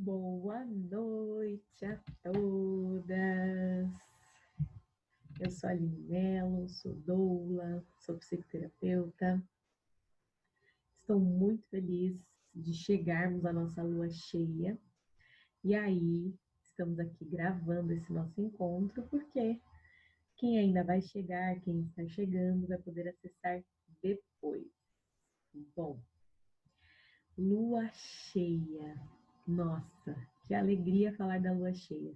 Boa noite a todas. Eu sou a Aline Mello, sou doula, sou psicoterapeuta. Estou muito feliz de chegarmos à nossa lua cheia. E aí, estamos aqui gravando esse nosso encontro, porque quem ainda vai chegar, quem está chegando, vai poder acessar depois. Bom, lua cheia. Nossa, que alegria falar da lua cheia.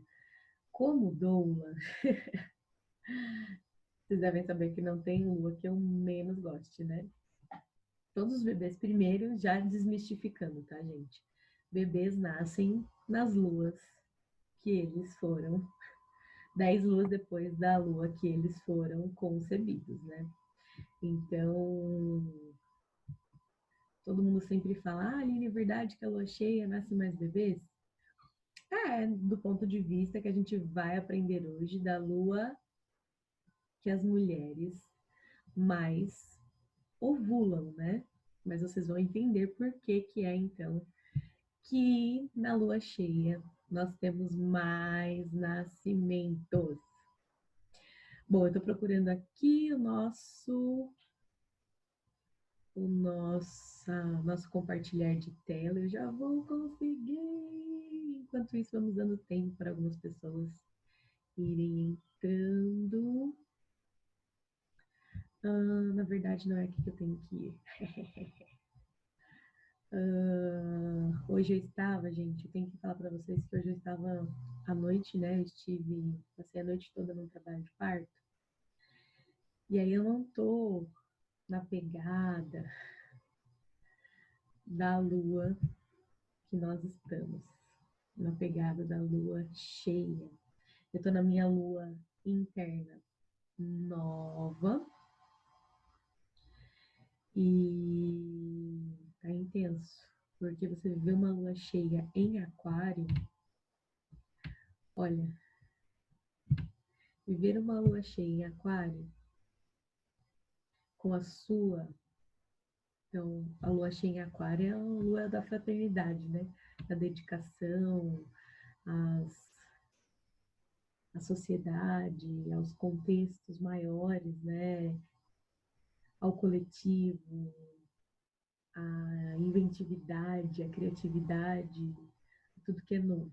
Como doula, vocês devem saber que não tem lua que eu menos goste, né? Todos os bebês, primeiro, já desmistificando, tá, gente? Bebês nascem nas luas que eles foram, 10 luas depois da lua que eles foram concebidos, né? Então, todo mundo sempre fala, Aline, é verdade que a lua cheia nasce mais bebês? Do ponto de vista que a gente vai aprender hoje da lua que as mulheres mais ovulam, né? Mas vocês vão entender por que que é, então, que na lua cheia nós temos mais nascimentos. Bom, eu estou procurando aqui nosso compartilhar de tela. Eu já vou conseguir. Enquanto isso, vamos dando tempo para algumas pessoas irem entrando. Na verdade, não é aqui que eu tenho que ir. Hoje eu estava, gente, eu tenho que falar para vocês que hoje eu estava à noite, né? Passei a noite toda no trabalho de parto. E aí eu não tô na pegada da lua que nós estamos, na pegada da lua cheia. Eu tô na minha lua interna nova e tá intenso, porque você vê uma lua cheia em aquário, olha, viver uma lua cheia em aquário com a sua. Então, a lua cheia em aquário é a lua da fraternidade, né? Da dedicação à sociedade, aos contextos maiores, né? Ao coletivo, à inventividade, à criatividade, tudo que é novo.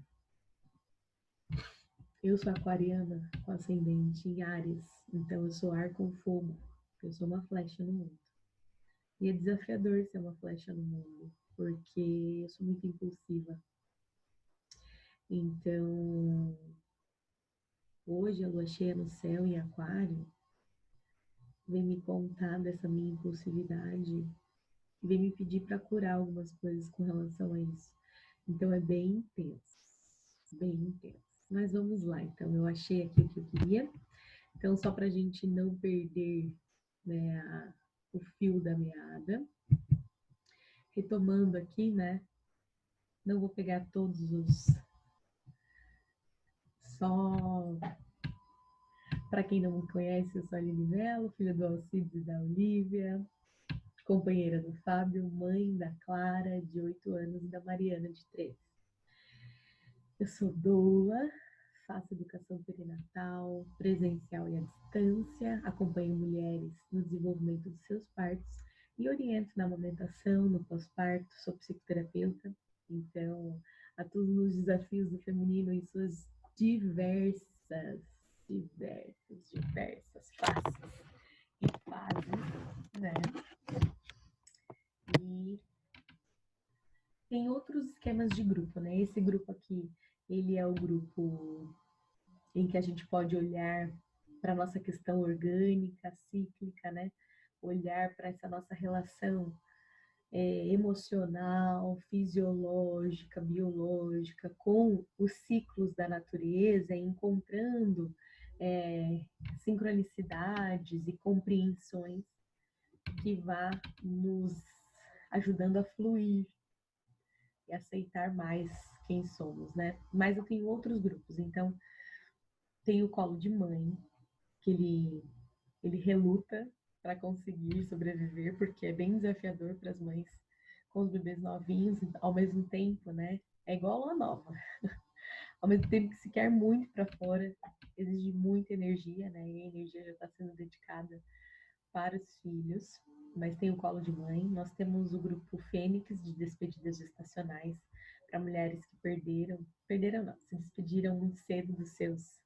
Eu sou aquariana com ascendente em Áries, então eu sou ar com fogo, eu sou uma flecha no mundo. E é desafiador ser uma flecha no mundo, porque eu sou muito impulsiva. Então, hoje a lua cheia no céu em aquário vem me contar dessa minha impulsividade, vem me pedir para curar algumas coisas com relação a isso. Então é bem intenso, bem intenso. Mas vamos lá, então eu achei aqui o que eu queria. Então, só para a gente não perder, né, o fio da meada, retomando aqui, né? Não vou pegar todos os. Só para quem não me conhece, eu sou a Aline Mello, filha do Alcides e da Olivia, companheira do Fábio, mãe da Clara, de 8 anos, e da Mariana, de 3. Eu sou doula, faço educação perinatal, presencial e à distância, acompanho mulheres no desenvolvimento dos seus partos e oriento na amamentação, no pós-parto, sou psicoterapeuta, então atuo nos desafios do feminino em suas diversas faces e fases, né? E tem outros esquemas de grupo, né? Esse grupo aqui, ele é o grupo em que a gente pode olhar para a nossa questão orgânica, cíclica, né? Olhar para essa nossa relação emocional, fisiológica, biológica, com os ciclos da natureza, encontrando sincronicidades e compreensões que vá nos ajudando a fluir e aceitar mais quem somos, né? Mas eu tenho outros grupos, então tem o colo de mãe, que ele reluta para conseguir sobreviver, porque é bem desafiador para as mães com os bebês novinhos, ao mesmo tempo, né? É igual a lua nova. Ao mesmo tempo que se quer muito para fora, exige muita energia, né? E a energia já está sendo dedicada para os filhos, mas tem o colo de mãe. Nós temos o grupo Fênix de despedidas gestacionais para mulheres que perderam não, se despediram muito cedo dos seus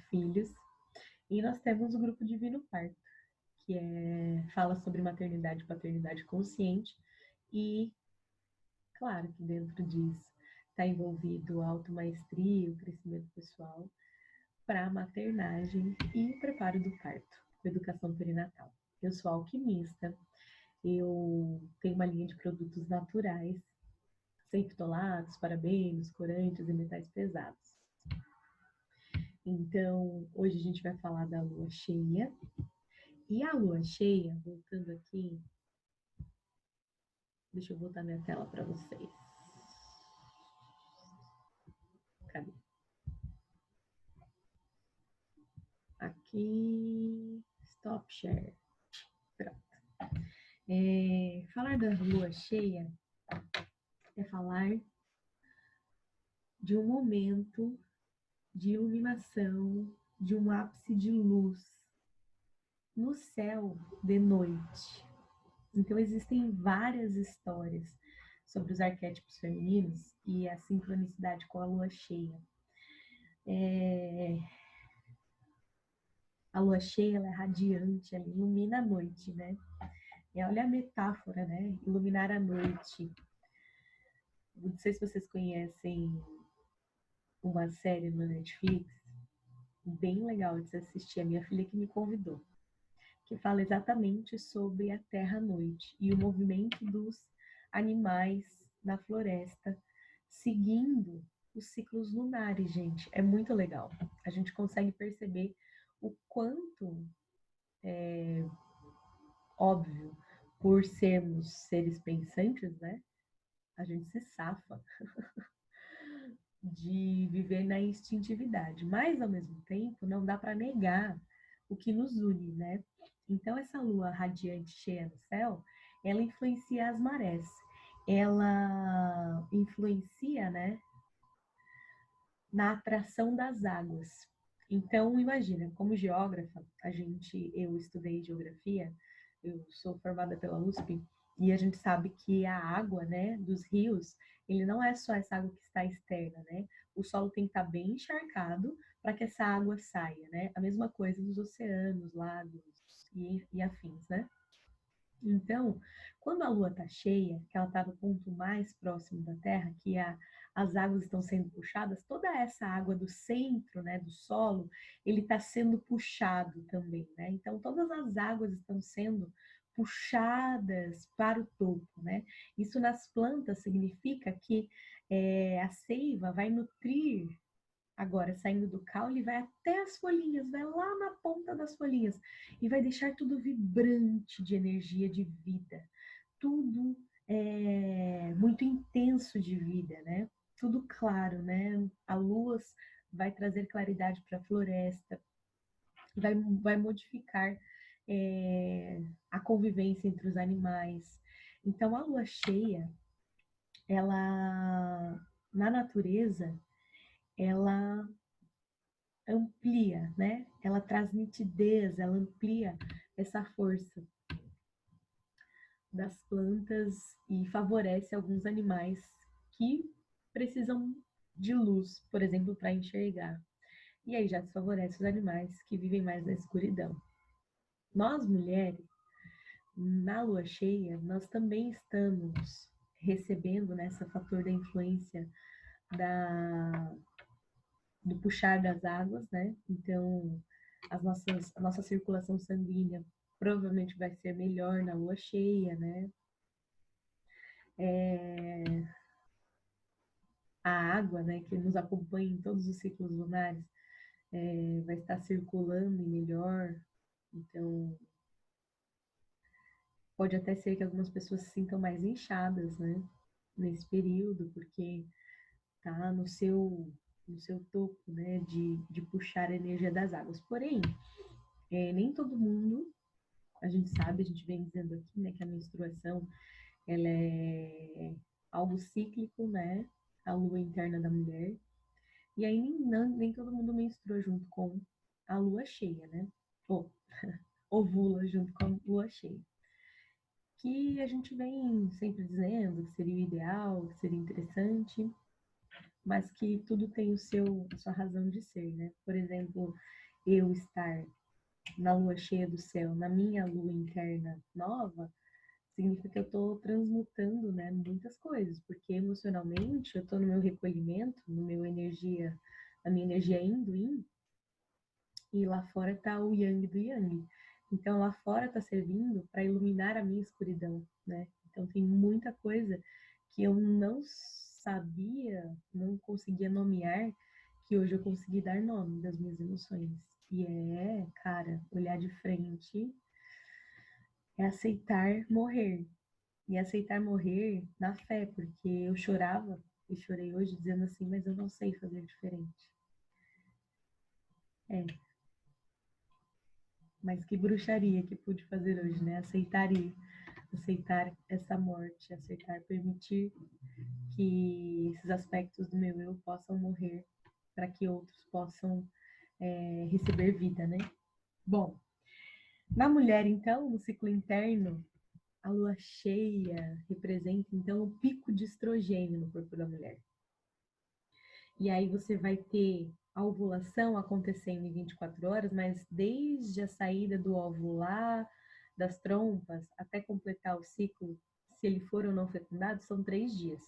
filhos. E nós temos o grupo Divino Parto, que fala sobre maternidade e paternidade consciente. E, claro, que dentro disso está envolvido a automaestria, o crescimento pessoal para a maternagem e preparo do parto, educação perinatal. Eu sou alquimista, eu tenho uma linha de produtos naturais, sem fitolatos, parabenos, corantes e metais pesados. Então, hoje a gente vai falar da lua cheia. E a lua cheia, voltando aqui, deixa eu voltar minha tela para vocês. Cadê? Aqui, stop share. Pronto. Falar da lua cheia é falar de um momento de iluminação, de um ápice de luz no céu de noite. Então, existem várias histórias sobre os arquétipos femininos e a sincronicidade com a lua cheia. A lua cheia, ela é radiante, ela ilumina a noite, né? E olha a metáfora, né? Iluminar a noite. Não sei se vocês conhecem uma série no Netflix, bem legal de se assistir, a minha filha que me convidou, que fala exatamente sobre a Terra à noite e o movimento dos animais na floresta, seguindo os ciclos lunares, gente. É muito legal. A gente consegue perceber o quanto óbvio, por sermos seres pensantes, né? A gente se safa de viver na instintividade, mas ao mesmo tempo não dá para negar o que nos une, né? Então essa lua radiante cheia no céu, ela influencia as marés, ela influencia, né, na atração das águas. Então imagina, como geógrafa, eu estudei geografia, eu sou formada pela USP, e a gente sabe que a água, né, dos rios, ele não é só essa água que está externa, né? O solo tem que estar bem encharcado para que essa água saia, né? A mesma coisa dos oceanos, lagos e afins, né? Então, quando a lua está cheia, que ela está no ponto mais próximo da Terra, as águas estão sendo puxadas, toda essa água do centro, né, do solo, ele está sendo puxado também, né? Então, todas as águas estão sendo puxadas para o topo, né? Isso nas plantas significa que a seiva vai nutrir. Agora, saindo do caule, vai até as folhinhas, vai lá na ponta das folhinhas e vai deixar tudo vibrante de energia, de vida. Tudo muito intenso de vida, né? Tudo claro, né? A luz vai trazer claridade para a floresta, vai modificar a convivência entre os animais. Então, a lua cheia, ela, na natureza, ela amplia, né? Ela traz nitidez, ela amplia essa força das plantas e favorece alguns animais que precisam de luz, por exemplo, para enxergar. E aí já desfavorece os animais que vivem mais na escuridão. Nós, mulheres, na lua cheia, nós também estamos recebendo nessa fator da influência do puxar das águas, né? Então, a nossa circulação sanguínea provavelmente vai ser melhor na lua cheia, né? A água, né, que nos acompanha em todos os ciclos lunares, vai estar circulando melhor. Então, pode até ser que algumas pessoas se sintam mais inchadas, né? Nesse período, porque tá no seu topo, né, de puxar a energia das águas. Porém, nem todo mundo, a gente sabe, a gente vem dizendo aqui, né, que a menstruação, ela é algo cíclico, né? A lua interna da mulher. E aí nem todo mundo menstrua junto com a lua cheia, né? Ou ovula junto com a lua cheia. Que a gente vem sempre dizendo que seria o ideal, que seria interessante, mas que tudo tem a sua razão de ser, né? Por exemplo, eu estar na lua cheia do céu, na minha lua interna nova, significa que eu estou transmutando, né, muitas coisas, porque emocionalmente eu estou no meu recolhimento, a minha energia yin, e lá fora está o yang do yang. Então lá fora está servindo para iluminar a minha escuridão, né? Então tem muita coisa que eu não sabia, não conseguia nomear, que hoje eu consegui dar nome das minhas emoções. E cara, olhar de frente é aceitar morrer. E aceitar morrer na fé, porque eu chorava e chorei hoje dizendo assim, mas eu não sei fazer diferente. É, mas que bruxaria que pude fazer hoje, né? Aceitar essa morte, aceitar, permitir que esses aspectos do meu eu possam morrer para que outros possam receber vida, né? Bom, na mulher, então, no ciclo interno, a lua cheia representa, então, o pico de estrogênio no corpo da mulher. E aí você vai ter a ovulação acontecendo em 24 horas, mas desde a saída do óvulo lá das trompas até completar o ciclo, se ele for ou não fecundado, são 3 dias.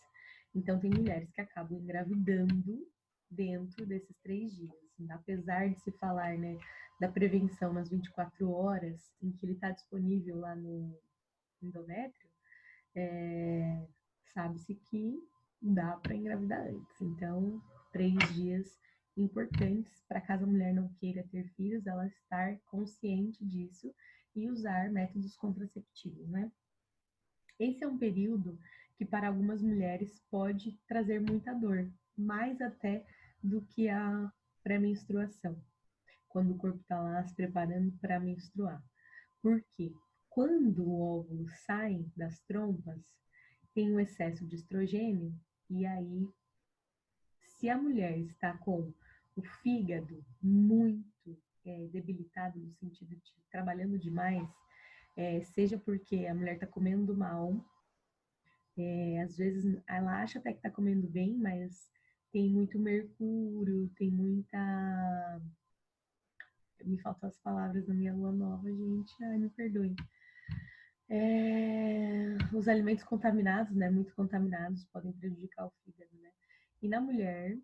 Então tem mulheres que acabam engravidando dentro desses 3 dias. Apesar de se falar, né, da prevenção nas 24 horas em que ele está disponível lá no endométrio, sabe-se que dá para engravidar antes. Então, 3 dias importantes para caso a mulher não queira ter filhos, ela estar consciente disso e usar métodos contraceptivos, né? Esse é um período que para algumas mulheres pode trazer muita dor, mais até do que a pré-menstruação, quando o corpo está lá se preparando para menstruar. Por quê? Quando o óvulo sai das trompas, tem um excesso de estrogênio, e aí, se a mulher está com o fígado muito debilitado, no sentido de trabalhando demais, seja porque a mulher está comendo mal, às vezes ela acha até que está comendo bem, mas tem muito mercúrio, tem muita. Me faltam as palavras da minha lua nova, gente. Ai, me perdoem. Os alimentos contaminados, né, muito contaminados, podem prejudicar o fígado, né? E na mulher,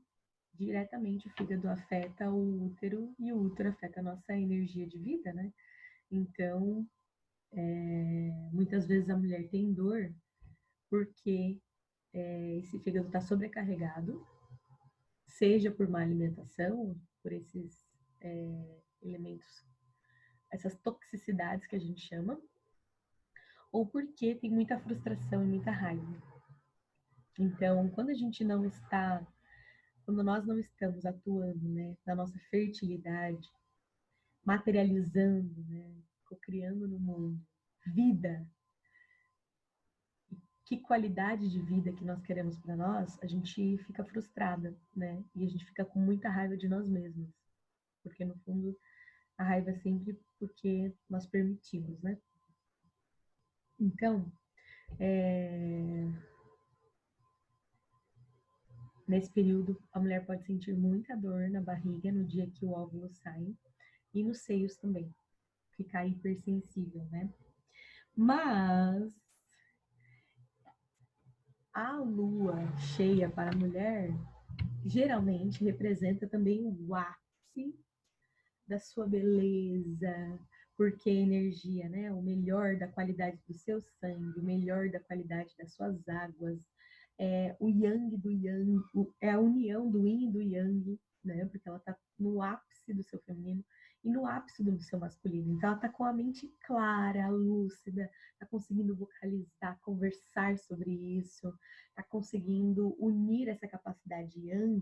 diretamente o fígado afeta o útero e o útero afeta a nossa energia de vida, né? Então, muitas vezes a mulher tem dor porque esse fígado está sobrecarregado, seja por má alimentação, por esses elementos, essas toxicidades que a gente chama, ou porque tem muita frustração e muita raiva. Então, quando nós não estamos atuando, né, na nossa fertilidade, materializando, né, criando no mundo vida, que qualidade de vida que nós queremos para nós, a gente fica frustrada, né? E a gente fica com muita raiva de nós mesmos, porque no fundo a raiva é sempre porque nós permitimos, né? Então, nesse período, a mulher pode sentir muita dor na barriga no dia que o óvulo sai e nos seios também, ficar hipersensível, né? Mas a lua cheia para a mulher geralmente representa também o ápice da sua beleza, porque a energia, né, o melhor da qualidade do seu sangue, o melhor da qualidade das suas águas, o yang do yang, é a união do yin e do yang, né, porque ela está no ápice do seu feminino e no ápice do seu masculino. Então ela está com a mente clara, lúcida, está conseguindo vocalizar, conversar sobre isso, está conseguindo unir essa capacidade yang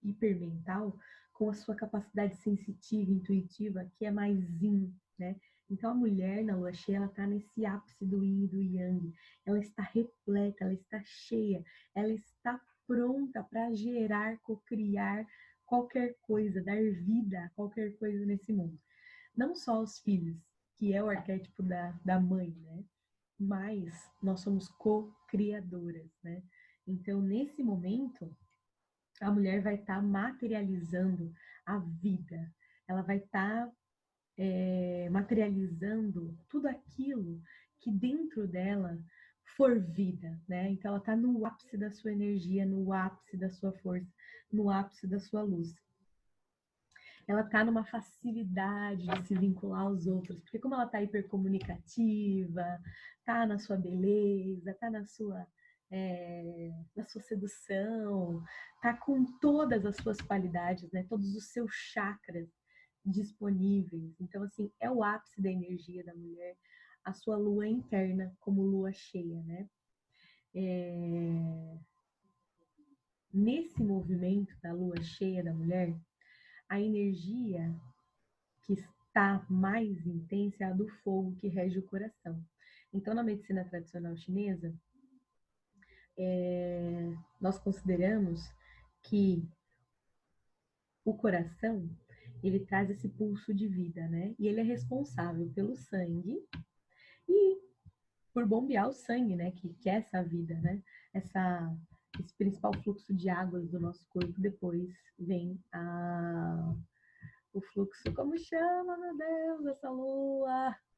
hipermental com a sua capacidade sensitiva, intuitiva, que é mais yin, né? Então, a mulher na lua cheia, ela está nesse ápice do yin e do yang. Ela está repleta, ela está cheia, ela está pronta para gerar, cocriar qualquer coisa, dar vida a qualquer coisa nesse mundo. Não só os filhos, que é o arquétipo da mãe, né? Mas nós somos co-criadoras, né? Então, nesse momento, a mulher vai estar materializando a vida. Ela vai estar materializando tudo aquilo que dentro dela for vida, né? Então ela está no ápice da sua energia, no ápice da sua força, no ápice da sua luz. Ela está numa facilidade de se vincular aos outros, porque como ela está hipercomunicativa, está na sua beleza, está na sua sedução, está com todas as suas qualidades, né? Todos os seus chakras disponíveis. Então, assim, é o ápice da energia da mulher, a sua lua interna como lua cheia, né? Nesse movimento da lua cheia da mulher, a energia que está mais intensa é a do fogo que rege o coração. Então, na medicina tradicional chinesa, nós consideramos que o coração ele traz esse pulso de vida, né? E ele é responsável pelo sangue e por bombear o sangue, né? Que é essa vida, né? Esse principal fluxo de águas do nosso corpo. Depois vem o fluxo, como chama, meu Deus,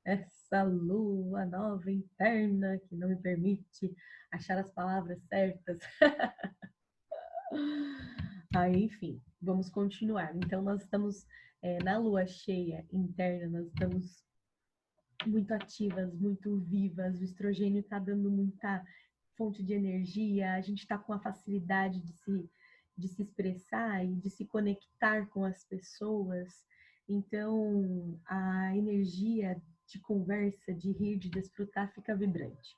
essa lua nova interna que não me permite achar as palavras certas. Aí, enfim, vamos continuar. Então, nós estamos na lua cheia interna, nós estamos muito ativas, muito vivas, o estrogênio está dando muita fonte de energia, a gente está com a facilidade de se expressar e de se conectar com as pessoas. Então, a energia de conversa, de rir, de desfrutar fica vibrante.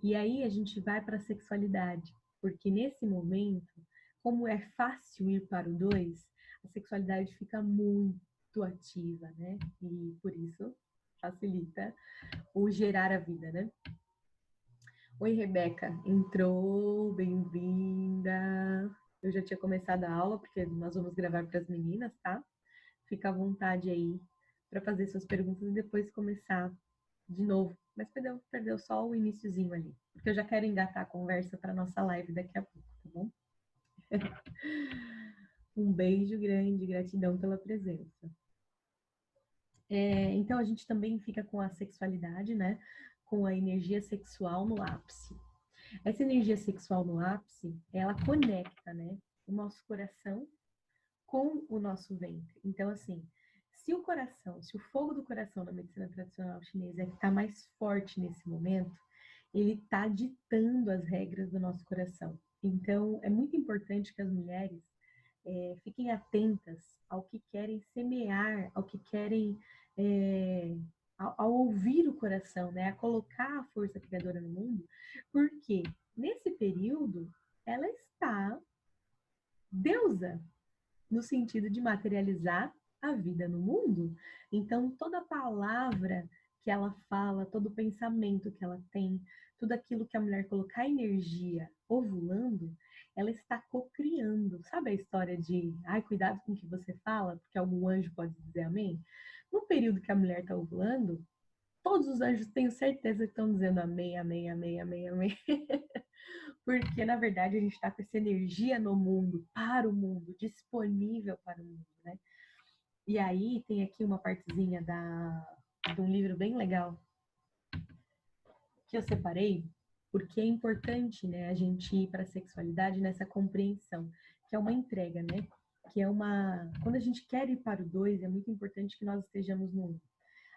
E aí a gente vai para a sexualidade, porque nesse momento, como é fácil ir para o 2, a sexualidade fica muito ativa, né? E por isso facilita o gerar a vida, né? Oi, Rebeca, entrou, bem-vinda. Eu já tinha começado a aula, porque nós vamos gravar para as meninas, tá? Fica à vontade aí para fazer suas perguntas e depois começar de novo. Mas perdeu só o iniciozinho ali, porque eu já quero engatar a conversa para nossa live daqui a pouco, tá bom? Um beijo grande, gratidão pela presença. Então a gente também fica com a sexualidade, né? Com a energia sexual no ápice. Essa energia sexual no ápice, ela conecta, né? O nosso coração com o nosso ventre. Então, assim, se o fogo do coração na medicina tradicional chinesa é que está mais forte nesse momento, ele está ditando as regras do nosso coração. Então, é muito importante que as mulheres fiquem atentas ao que querem semear, ao que querem, ao ouvir o coração, né? A colocar a força criadora no mundo, porque nesse período ela está deusa, no sentido de materializar a vida no mundo. Então, toda palavra que ela fala, todo pensamento que ela tem, tudo aquilo que a mulher colocar energia ovulando, ela está cocriando. Sabe a história de, ai, cuidado com o que você fala, porque algum anjo pode dizer amém? No período que a mulher está ovulando, todos os anjos tenho certeza que estão dizendo amém, amém, amém, amém, amém. Porque, na verdade, a gente está com essa energia no mundo, para o mundo, disponível para o mundo, né? E aí tem aqui uma partezinha de um livro bem legal que eu separei, porque é importante, né, a gente ir para a sexualidade nessa compreensão, que é uma entrega, né? Que é uma... Quando a gente quer ir para o 2, é muito importante que nós estejamos no 1.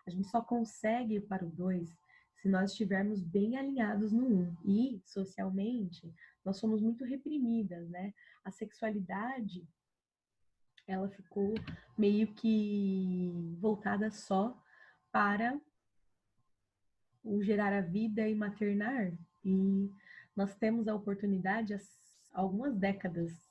A gente só consegue ir para o 2 se nós estivermos bem alinhados no 1. E, socialmente, nós somos muito reprimidas, né? A sexualidade, ela ficou meio que voltada só para o gerar a vida e maternar. E nós temos a oportunidade, há algumas décadas,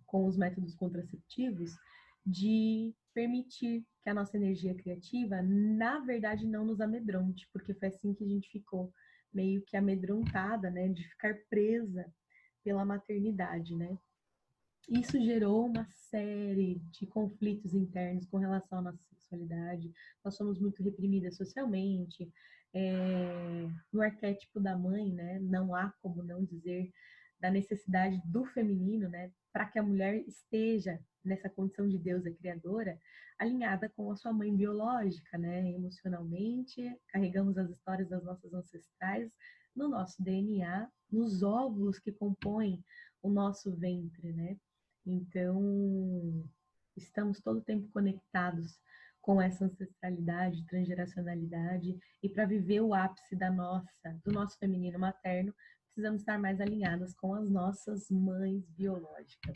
com os métodos contraceptivos, de permitir que a nossa energia criativa, na verdade, não nos amedronte, porque foi assim que a gente ficou meio que amedrontada, né, de ficar presa pela maternidade, né? Isso gerou uma série de conflitos internos com relação à nossa sexualidade. Nós somos muito reprimidas socialmente. No arquétipo da mãe, né, não há como não dizer da necessidade do feminino, né, para que a mulher esteja nessa condição de deusa criadora, alinhada com a sua mãe biológica, né, emocionalmente. Carregamos as histórias das nossas ancestrais no nosso DNA, nos óvulos que compõem o nosso ventre, né? Então, estamos todo o tempo conectados com essa ancestralidade, transgeracionalidade, e para viver o ápice do nosso feminino materno, precisamos estar mais alinhadas com as nossas mães biológicas.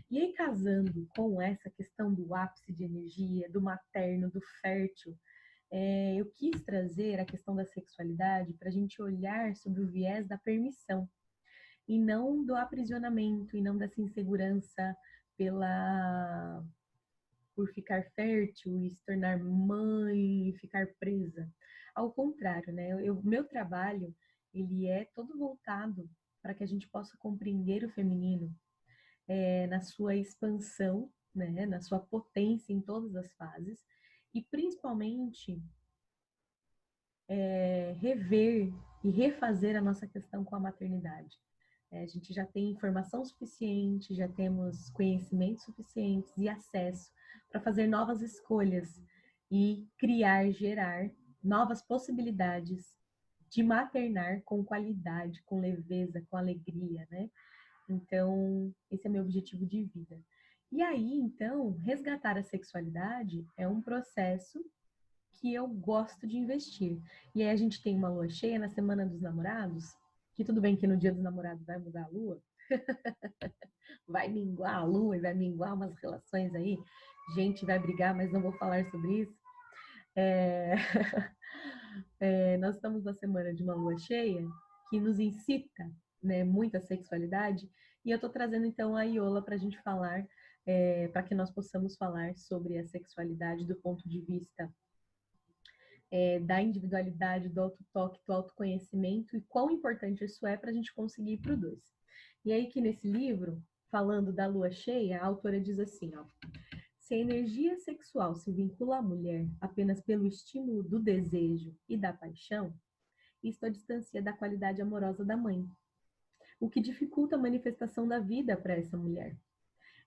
E aí, casando com essa questão do ápice de energia, do materno, do fértil, eu quis trazer a questão da sexualidade para a gente olhar sobre o viés da permissão, e não do aprisionamento, e não dessa insegurança por ficar fértil e se tornar mãe e ficar presa. Ao contrário, né? Meu trabalho, ele é todo voltado para que a gente possa compreender o feminino na sua expansão, né? Na sua potência em todas as fases, e principalmente rever e refazer a nossa questão com a maternidade. A gente já tem informação suficiente, já temos conhecimentos suficientes e acesso para fazer novas escolhas e criar, gerar novas possibilidades de maternar com qualidade, com leveza, com alegria, né? Então, esse é meu objetivo de vida. E aí, então, resgatar a sexualidade é um processo que eu gosto de investir. E aí a gente tem uma lua cheia na Semana dos Namorados, que tudo bem que no Dia dos Namorados vai mudar a lua, vai minguar a lua e vai minguar umas relações aí, gente vai brigar, mas não vou falar sobre isso. É... nós estamos na semana de uma lua cheia que nos incita, né, muita sexualidade, e eu estou trazendo então a Iola para a gente falar, para que nós possamos falar sobre a sexualidade do ponto de vista da individualidade, do autotoque, do autoconhecimento, e quão importante isso é para a gente conseguir ir para o 2. E aí que nesse livro, falando da lua cheia, a autora diz assim, ó: se a energia sexual se vincula à mulher apenas pelo estímulo do desejo e da paixão, isto a distancia da qualidade amorosa da mãe, o que dificulta a manifestação da vida para essa mulher.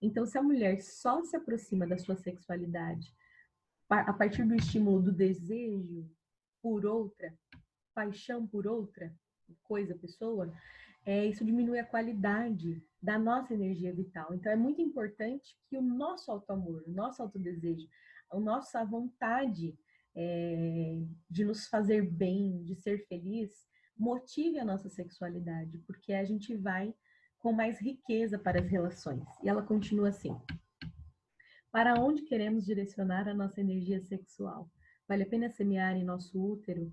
Então, se a mulher só se aproxima da sua sexualidade a partir do estímulo do desejo por outra, paixão por outra coisa, pessoa, isso diminui a qualidade da nossa energia vital. Então, é muito importante que o nosso auto-amor, o nosso autodesejo, a nossa vontade de nos fazer bem, de ser feliz, motive a nossa sexualidade, porque a gente vai com mais riqueza para as relações. E ela continua assim: para onde queremos direcionar a nossa energia sexual? Vale a pena semear em nosso útero?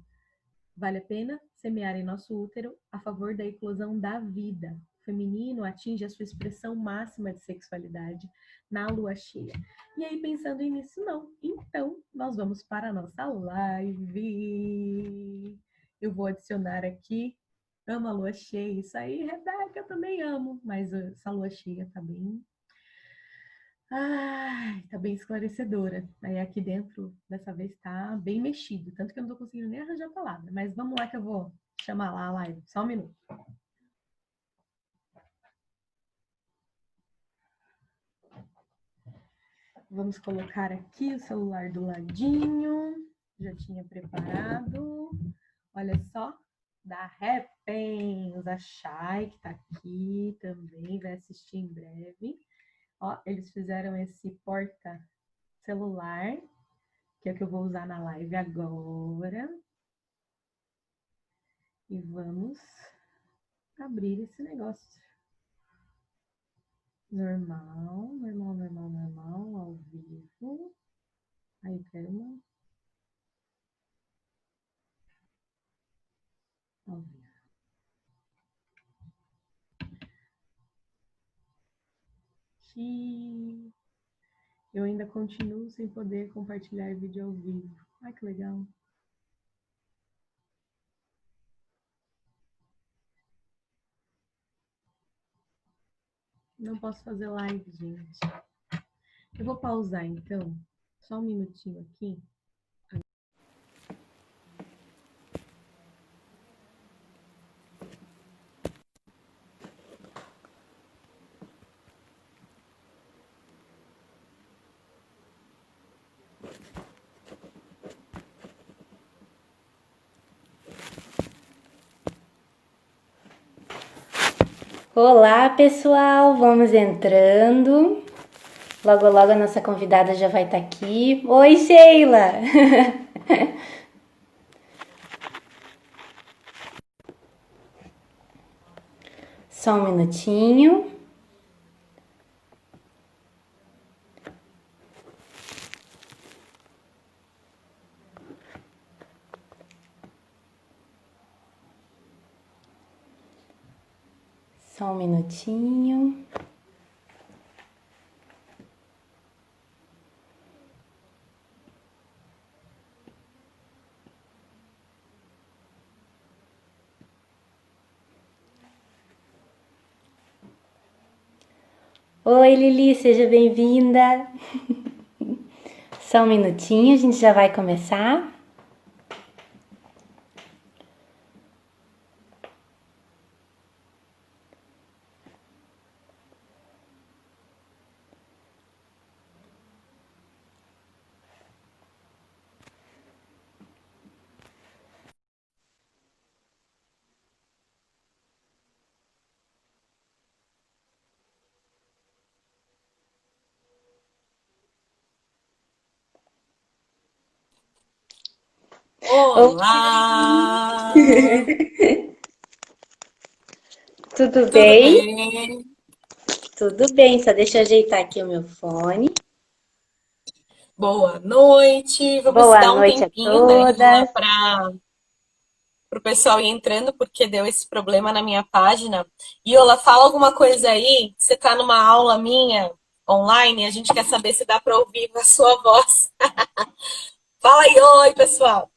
Vale a pena semear em nosso útero a favor da eclosão da vida. O feminino atinge a sua expressão máxima de sexualidade na lua cheia. E aí, pensando nisso, não. Então, nós vamos para a nossa live. Eu vou adicionar aqui. Amo a lua cheia. Isso aí, Rebeca, eu também amo. Mas essa lua cheia tá bem. Ai, tá bem esclarecedora. Aí aqui dentro, dessa vez, tá bem mexido. Tanto que eu não tô conseguindo nem arranjar a palavra. Mas vamos lá que eu vou chamar lá a live. Só um minuto. Vamos colocar aqui o celular do ladinho. Já tinha preparado. Olha só. Da Happens, a Chay, que tá aqui também, vai assistir em breve. Ó, eles fizeram esse porta-celular, que é o que eu vou usar na live agora. E vamos abrir esse negócio. Normal, normal, normal, normal, ao vivo. Aí, quero uma. Ao vivo. Aqui. Eu ainda continuo sem poder compartilhar vídeo ao vivo. Ai, que legal. Não posso fazer live, gente. Eu vou pausar, então. Só um minutinho aqui. Olá, pessoal, vamos entrando. Logo, logo a nossa convidada já vai estar aqui. Oi, Sheila! Só um minutinho. Só um minutinho. Oi, Lili, seja bem-vinda. Só um minutinho, a gente já vai começar. Olá! Tudo Tudo bem? bem? Tudo bem, só deixa eu ajeitar aqui o meu fone. Boa noite. Vamos Boa dar um noite a tempinho, né, Ila, todas. para o pessoal ir entrando, porque deu esse problema na minha página. Iola, fala alguma coisa aí. Você está numa aula minha online, a gente quer saber se dá para ouvir a sua voz. Fala aí, oi, pessoal.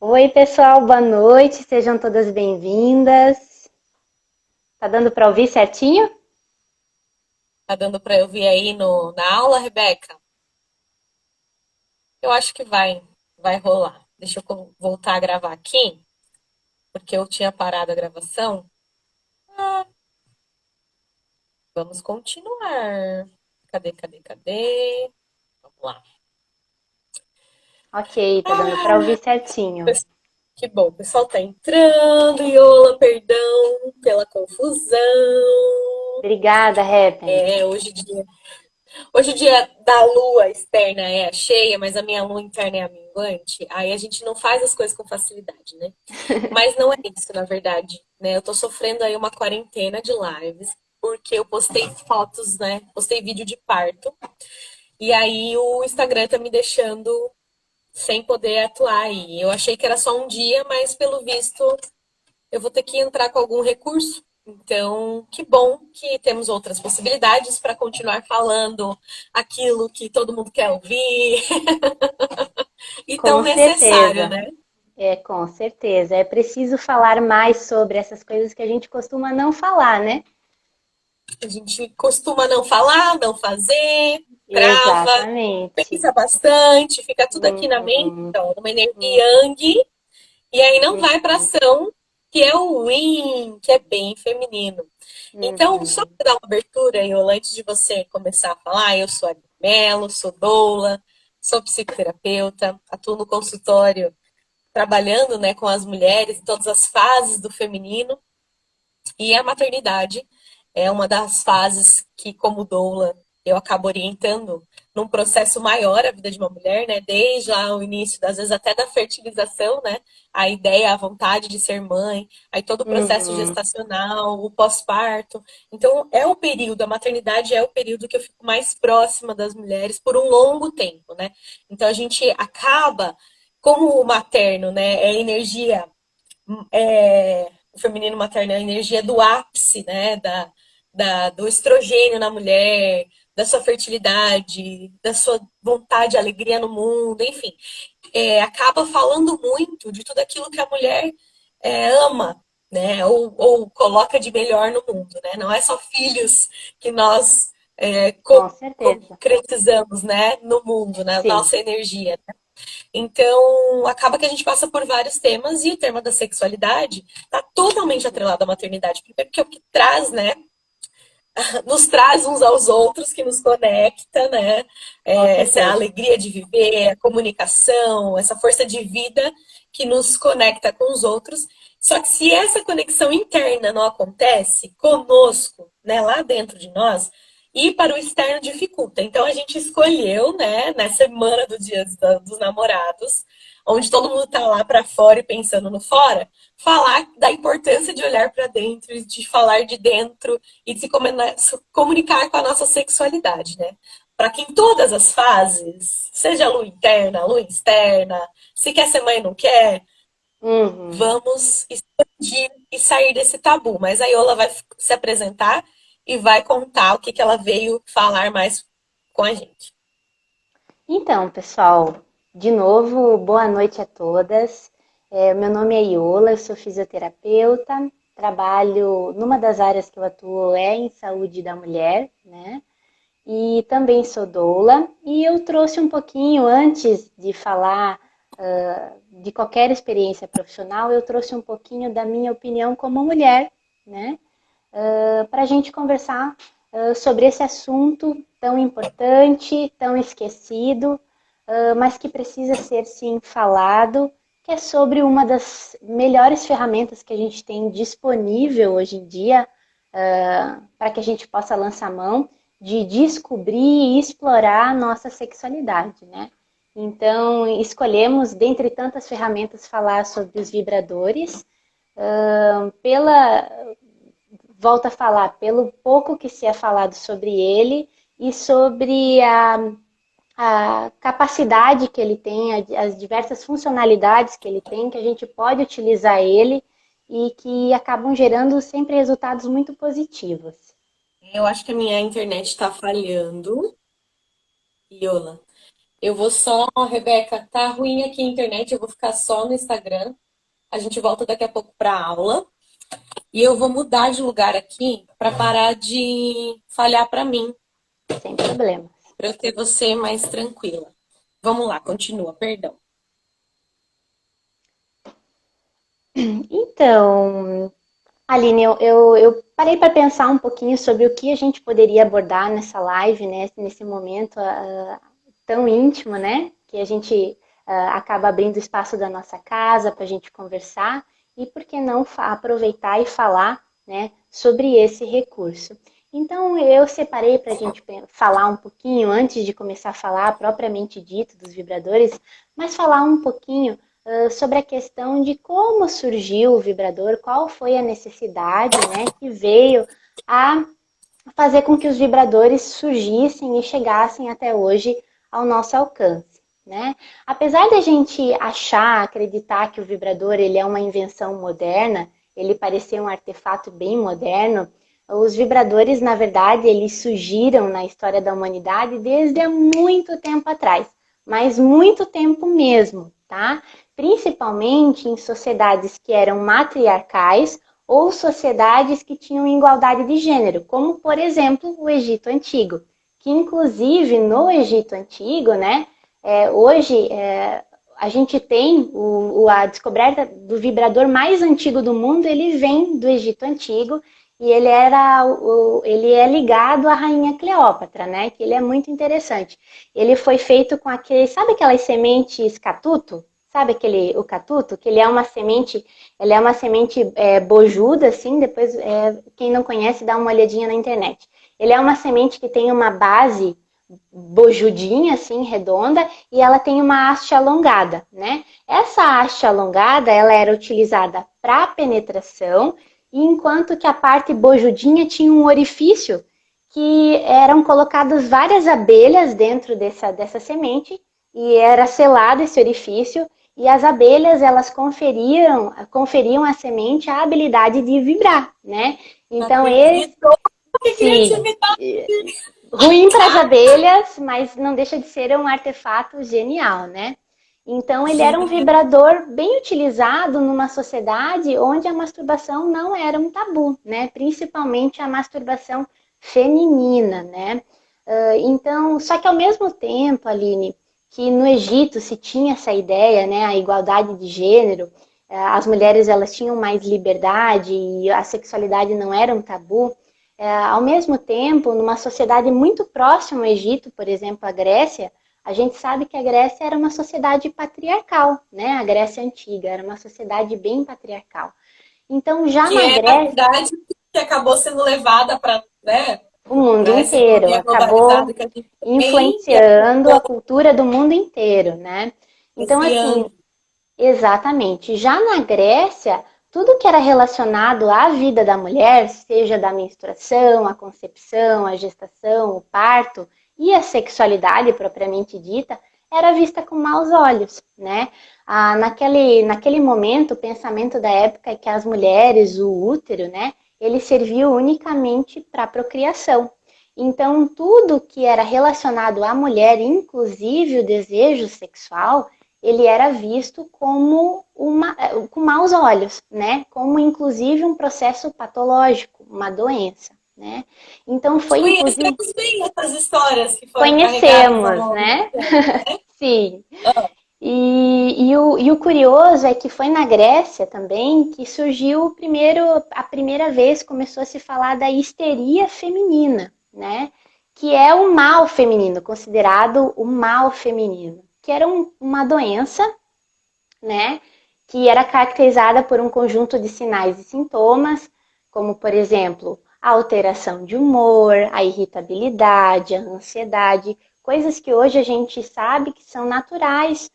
Oi, pessoal, boa noite, sejam todas bem-vindas. Tá dando para ouvir certinho? Tá dando para ouvir aí na aula, Rebeca? Eu acho que vai rolar. Deixa eu voltar a gravar aqui, porque eu tinha parado a gravação. Vamos continuar. Cadê? Vamos lá. Ok, tá dando para ouvir certinho. Que bom, o pessoal tá entrando. Iola, perdão pela confusão. Obrigada, Heppen. É, hoje o dia da lua externa é a cheia, mas a minha lua interna é a minguante. Aí a gente não faz as coisas com facilidade, né? Mas não é isso, na verdade, né? Eu tô sofrendo aí uma quarentena de lives, porque eu postei fotos, né? Postei vídeo de parto. E aí o Instagram tá me deixando sem poder atuar aí. Eu achei que era só um dia, mas pelo visto eu vou ter que entrar com algum recurso. Então, que bom que temos outras possibilidades para continuar falando aquilo que todo mundo quer ouvir e tão Com necessário, certeza. né? Com certeza. É preciso falar mais sobre essas coisas que a gente costuma não falar, né? A gente costuma não falar, não fazer, trava, Exatamente. pensa bastante, fica tudo aqui na mente, Uhum, então, numa energia uhum, yang, e aí não vai para uhum, ação, que é o yin, que é bem feminino. Então, só uhum. para dar uma abertura, Iola, antes de você começar a falar, eu sou a Melo, sou doula, sou psicoterapeuta, atuo no consultório trabalhando, né, com as mulheres em todas as fases do feminino, e a maternidade é uma das fases que, como doula, eu acabo orientando num processo maior a vida de uma mulher, né? Desde lá o início, às vezes até da fertilização, né? A ideia, a vontade de ser mãe, aí todo o processo Uhum. gestacional, o pós-parto. Então, é o período, a maternidade é o período que eu fico mais próxima das mulheres por um longo tempo, né? Então, a gente acaba, como o materno, né? É energia o feminino materno é a energia do ápice, né? Do estrogênio na mulher, da sua fertilidade, da sua vontade, alegria no mundo, enfim. Acaba falando muito de tudo aquilo que a mulher ama, né? Ou coloca de melhor no mundo, né? Não é só filhos que nós Com certeza. concretizamos, né? No mundo, né? Sim. Nossa energia. Então, acaba que a gente passa por vários temas e o tema da sexualidade está totalmente atrelado à maternidade. Primeiro que é o que traz, né? Nos traz uns aos outros, que nos conecta, né? Com Essa certeza. alegria de viver, a comunicação, essa força de vida que nos conecta com os outros. Só que se essa conexão interna não acontece conosco, né, lá dentro de nós, ir para o externo dificulta. Então a gente escolheu, né, na semana do Dia dos Namorados, onde todo mundo tá lá para fora e pensando no fora, falar da importância de olhar para dentro, de falar de dentro e de se comunicar com a nossa sexualidade, né? Para que em todas as fases, seja a lua interna, a lua externa, se quer ser mãe, não quer, vamos expandir e sair desse tabu. Mas a Iola vai se apresentar e vai contar o que ela veio falar mais com a gente. Então, pessoal, de novo, boa noite a todas. Meu nome é Iola, eu sou fisioterapeuta, trabalho numa das áreas que eu atuo em saúde da mulher, né? E também sou doula, e eu trouxe um pouquinho, antes de falar de qualquer experiência profissional, eu trouxe um pouquinho da minha opinião como mulher, né? Para a gente conversar sobre esse assunto tão importante, tão esquecido, mas que precisa ser sim falado, que é sobre uma das melhores ferramentas que a gente tem disponível hoje em dia para que a gente possa lançar mão de descobrir e explorar a nossa sexualidade, né? Então, escolhemos, dentre tantas ferramentas, falar sobre os vibradores, volto a falar, pelo pouco que se é falado sobre ele e sobre a capacidade que ele tem, as diversas funcionalidades que ele tem, que a gente pode utilizar ele e que acabam gerando sempre resultados muito positivos. Eu acho que a minha internet está falhando. Iola. Eu vou só, Rebeca, tá ruim aqui a internet, eu vou ficar só no Instagram. A gente volta daqui a pouco para aula. E eu vou mudar de lugar aqui para parar de falhar para mim, Sem problema. para eu ter você mais tranquila. Vamos lá, continua, perdão. Então, Aline, eu parei para pensar um pouquinho sobre o que a gente poderia abordar nessa live, né, nesse momento tão íntimo, né, que a gente acaba abrindo o espaço da nossa casa para a gente conversar e por que não aproveitar e falar, né, sobre esse recurso. Então, eu separei para a gente falar um pouquinho, antes de começar a falar propriamente dito dos vibradores, mas falar um pouquinho sobre a questão de como surgiu o vibrador, qual foi a necessidade, né, que veio a fazer com que os vibradores surgissem e chegassem até hoje ao nosso alcance, né? Apesar da gente achar, acreditar que o vibrador ele é uma invenção moderna, ele parecer um artefato bem moderno, os vibradores, na verdade, eles surgiram na história da humanidade desde há muito tempo atrás, mas muito tempo mesmo, tá? Principalmente em sociedades que eram matriarcais ou sociedades que tinham igualdade de gênero, como, por exemplo, o Egito Antigo, que inclusive no Egito Antigo, né, hoje a gente tem a descoberta do vibrador mais antigo do mundo, ele vem do Egito Antigo e ele é ligado à rainha Cleópatra, né, que ele é muito interessante. Ele foi feito com sabe aquelas sementes catuto? Sabe o catuto? Que ele é uma semente bojuda, assim, depois quem não conhece dá uma olhadinha na internet. Ele é uma semente que tem uma base bojudinha, assim, redonda, e ela tem uma haste alongada, né? Essa haste alongada, ela era utilizada para penetração, enquanto que a parte bojudinha tinha um orifício que eram colocadas várias abelhas dentro dessa semente, e era selado esse orifício, e as abelhas, elas conferiam à semente a habilidade de vibrar, né? Então, Que criatividade! ruim para as abelhas, mas não deixa de ser um artefato genial, né? Então, ele era um vibrador bem utilizado numa sociedade onde a masturbação não era um tabu, né? Principalmente a masturbação feminina, né? Então, só que ao mesmo tempo, Aline, que no Egito se tinha essa ideia, né? A igualdade de gênero, as mulheres elas tinham mais liberdade e a sexualidade não era um tabu. Ao mesmo tempo, numa sociedade muito próxima ao Egito, por exemplo, a Grécia, a gente sabe que a Grécia era uma sociedade patriarcal, né? A Grécia antiga era uma sociedade bem patriarcal. Então, já Que na é, na Grécia, verdade, que acabou sendo levada para, né, o mundo para essa inteiro economia acabou globalizada que a gente tem e influenciando a cultura do mundo inteiro, né? Então, assim, influenciando. exatamente. Já na Grécia, tudo que era relacionado à vida da mulher, seja da menstruação, a concepção, a gestação, o parto e a sexualidade propriamente dita, era vista com maus olhos, né? Naquele momento, o pensamento da época é que as mulheres, o útero, né, ele serviu unicamente para a procriação. Então, tudo que era relacionado à mulher, inclusive o desejo sexual, ele era visto como com maus olhos, né? Como inclusive um processo patológico, uma doença, né? Então foi inclusive Conhecemos bem essas histórias que foram carregadas ao conhecemos, longo do né? tempo, né? Sim. E o curioso é que foi na Grécia também que surgiu a primeira vez começou a se falar da histeria feminina, né? Que é o mal feminino, considerado o mal feminino, que era uma doença, né? Que era caracterizada por um conjunto de sinais e sintomas, como, por exemplo, a alteração de humor, a irritabilidade, a ansiedade, coisas que hoje a gente sabe que são naturais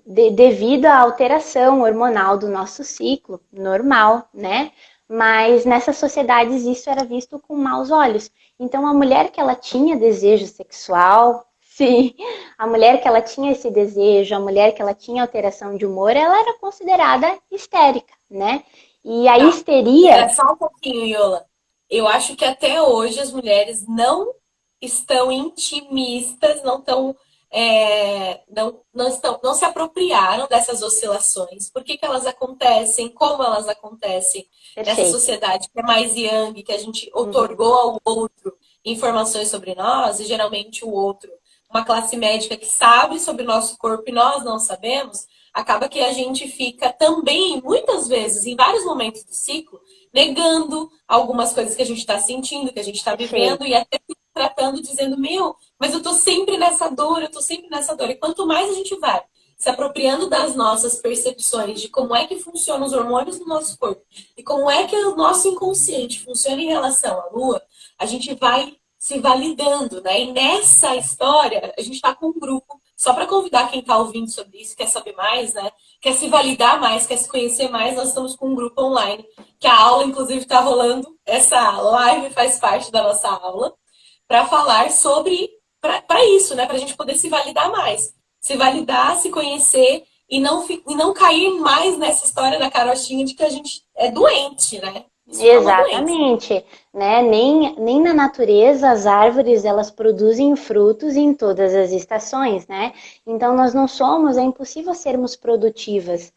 devido à alteração hormonal do nosso ciclo normal, né? Mas nessas sociedades isso era visto com maus olhos. Então a mulher que ela tinha desejo sexual, sim, a mulher que ela tinha esse desejo, a mulher que ela tinha alteração de humor, ela era considerada histérica, né? E a Tá. histeria, Só um pouquinho, Iola. Eu acho que até hoje as mulheres não estão intimistas, não estão, não se apropriaram dessas oscilações. Por que que elas acontecem? Como elas acontecem nessa perfeito. sociedade que é mais yang, que a gente Uhum. otorgou ao outro informações sobre nós, e geralmente o outro, uma classe médica que sabe sobre o nosso corpo e nós não sabemos, acaba que a gente fica também, muitas vezes, em vários momentos do ciclo, negando algumas coisas que a gente está sentindo, que a gente está vivendo, Perfeito. e até se tratando, dizendo, meu, mas eu tô sempre nessa dor, eu tô sempre nessa dor. E quanto mais a gente vai se apropriando das nossas percepções de como é que funcionam os hormônios no nosso corpo e como é que o nosso inconsciente funciona em relação à lua, a gente vai se validando, né? E nessa história, a gente está com um grupo, só para convidar quem está ouvindo sobre isso, quer saber mais, né? Quer se validar mais, quer se conhecer mais, nós estamos com um grupo online, que a aula, inclusive, está rolando. Essa live faz parte da nossa aula, para falar sobre, para isso, né? Para a gente poder se validar mais. Se validar, se conhecer e não cair mais nessa história da carochinha de que a gente é doente, né? Isso não é uma doença. Exatamente, né? Nem na natureza as árvores elas produzem frutos em todas as estações, né? Então nós não somos, é impossível sermos produtivas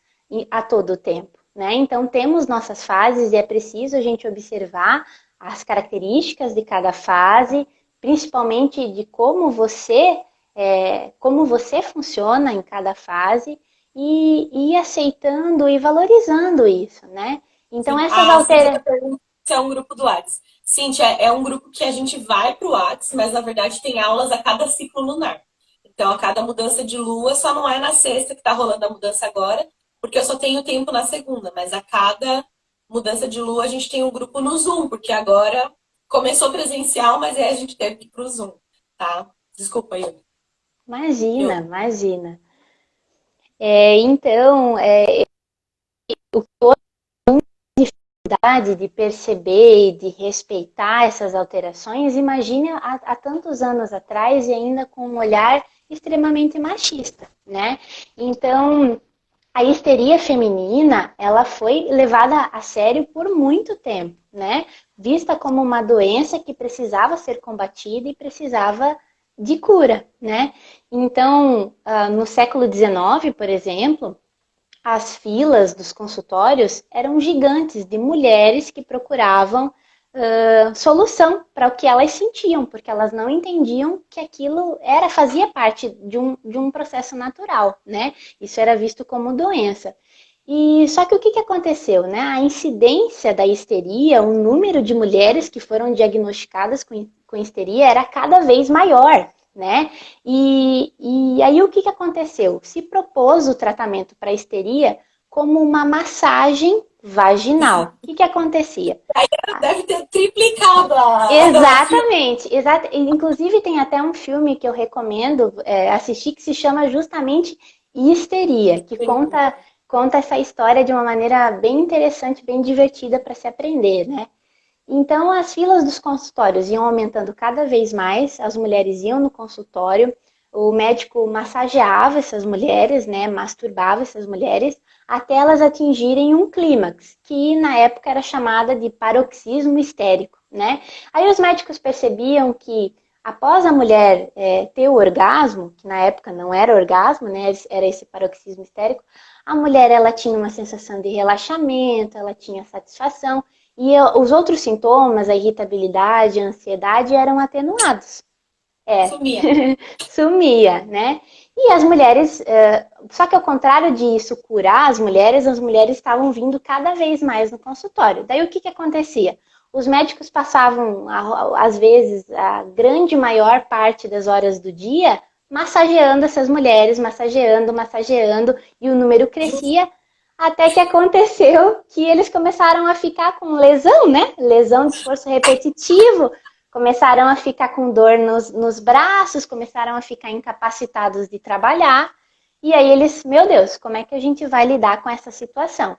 a todo tempo, né? Então temos nossas fases e é preciso a gente observar as características de cada fase, principalmente de como você funciona em cada fase e ir aceitando e valorizando isso, né? Então, Sim. essas A Cíntia alterações. está perguntando se é um grupo do Whats. Cíntia, é um grupo que a gente vai para o Whats, mas na verdade tem aulas a cada ciclo lunar. Então, a cada mudança de lua, só não é na sexta que está rolando a mudança agora, porque eu só tenho tempo na segunda, mas a cada mudança de lua a gente tem um grupo no Zoom, porque agora começou presencial, mas aí a gente teve que ir para o Zoom, tá? Desculpa, Imagina, eu. imagina. Então, de perceber e de respeitar essas alterações, imagine há tantos anos atrás e ainda com um olhar extremamente machista, né? Então, a histeria feminina, ela foi levada a sério por muito tempo, né? vista como uma doença que precisava ser combatida e precisava de cura, né? Então, no século XIX, por exemplo, as filas dos consultórios eram gigantes de mulheres que procuravam solução para o que elas sentiam, porque elas não entendiam que aquilo fazia parte de um processo natural, né? Isso era visto como doença. E só que o que aconteceu, né? A incidência da histeria, o número de mulheres que foram diagnosticadas com histeria era cada vez maior, né? E aí o que aconteceu? Se propôs o tratamento para histeria como uma massagem vaginal. O que acontecia? Aí deve ter triplicado Exatamente. Inclusive tem até um filme que eu recomendo assistir que se chama justamente Histeria, que conta essa história de uma maneira bem interessante, bem divertida para se aprender, né? Então, as filas dos consultórios iam aumentando cada vez mais, as mulheres iam no consultório, o médico massageava essas mulheres, né, masturbava essas mulheres, até elas atingirem um clímax, que na época era chamada de paroxismo histérico, né? Aí os médicos percebiam que após a mulher ter o orgasmo, que na época não era orgasmo, né, era esse paroxismo histérico, a mulher ela tinha uma sensação de relaxamento, ela tinha satisfação, e os outros sintomas, a irritabilidade, a ansiedade, eram atenuados. Sumia. Sumia, né? E as mulheres, só que ao contrário disso curar as mulheres estavam vindo cada vez mais no consultório. Daí o que acontecia? Os médicos passavam, às vezes, a grande maior parte das horas do dia massageando essas mulheres, massageando, e o número crescia, até que aconteceu que eles começaram a ficar com lesão, né? Lesão de esforço repetitivo, começaram a ficar com dor nos braços, começaram a ficar incapacitados de trabalhar. E aí eles, meu Deus, como é que a gente vai lidar com essa situação?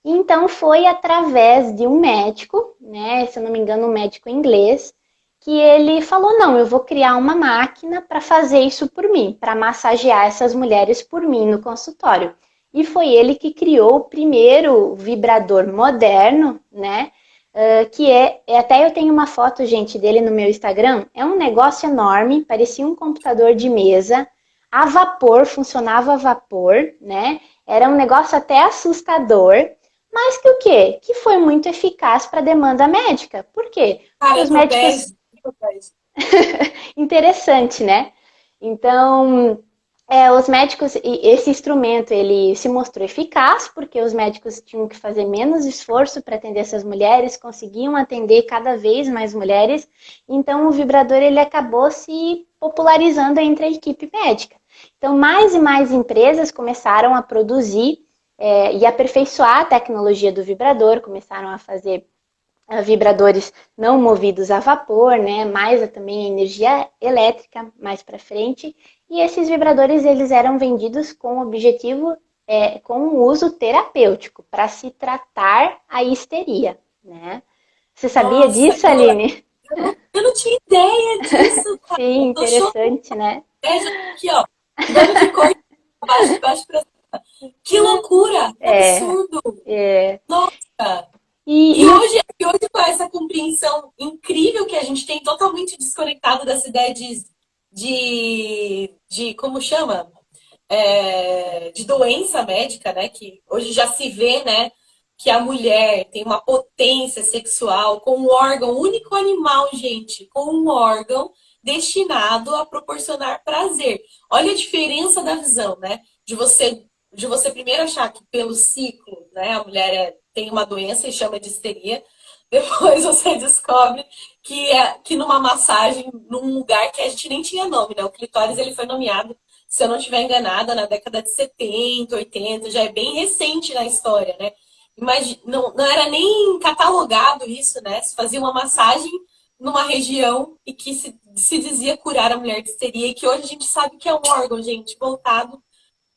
Então foi através de um médico, né? Se eu não me engano, um médico inglês, que ele falou, não, eu vou criar uma máquina para fazer isso por mim, para massagear essas mulheres por mim no consultório. E foi ele que criou o primeiro vibrador moderno, né? Que até eu tenho uma foto, gente, dele no meu Instagram. É um negócio enorme, parecia um computador de mesa, a vapor, funcionava a vapor, né? Era um negócio até assustador, mas que o quê? Que foi muito eficaz para a demanda médica. Por quê? Cara, os médicos... Interessante, né? Então, os médicos, esse instrumento, ele se mostrou eficaz, porque os médicos tinham que fazer menos esforço para atender essas mulheres, conseguiam atender cada vez mais mulheres, então o vibrador, ele acabou se popularizando entre a equipe médica. Então, mais e mais empresas começaram a produzir e aperfeiçoar a tecnologia do vibrador, começaram a fazer vibradores não movidos a vapor, né? Mais também a energia elétrica mais para frente. E esses vibradores eles eram vendidos com o objetivo, com um uso terapêutico, para se tratar a histeria, né? Você sabia disso, Aline? Eu não tinha ideia disso, cara. Sim, interessante, né? Aqui, ó, dando de cor de baixo para cima. Que loucura! Que absurdo! Nossa! E hoje com essa compreensão incrível que a gente tem, totalmente desconectado dessa ideia de como chama? De doença médica, né? Que hoje já se vê, né? Que a mulher tem uma potência sexual com um órgão, único animal, gente, com um órgão destinado a proporcionar prazer. Olha a diferença da visão, né? De você primeiro achar que pelo ciclo, né, a mulher tem uma doença e chama de histeria. Depois você descobre que numa massagem, num lugar que a gente nem tinha nome, né? O clitóris ele foi nomeado, se eu não estiver enganada, na década de 70, 80, já é bem recente na história, né? Não era nem catalogado isso, né? Se fazia uma massagem numa região e que se dizia curar a mulher de histeria, e que hoje a gente sabe que é um órgão, gente, voltado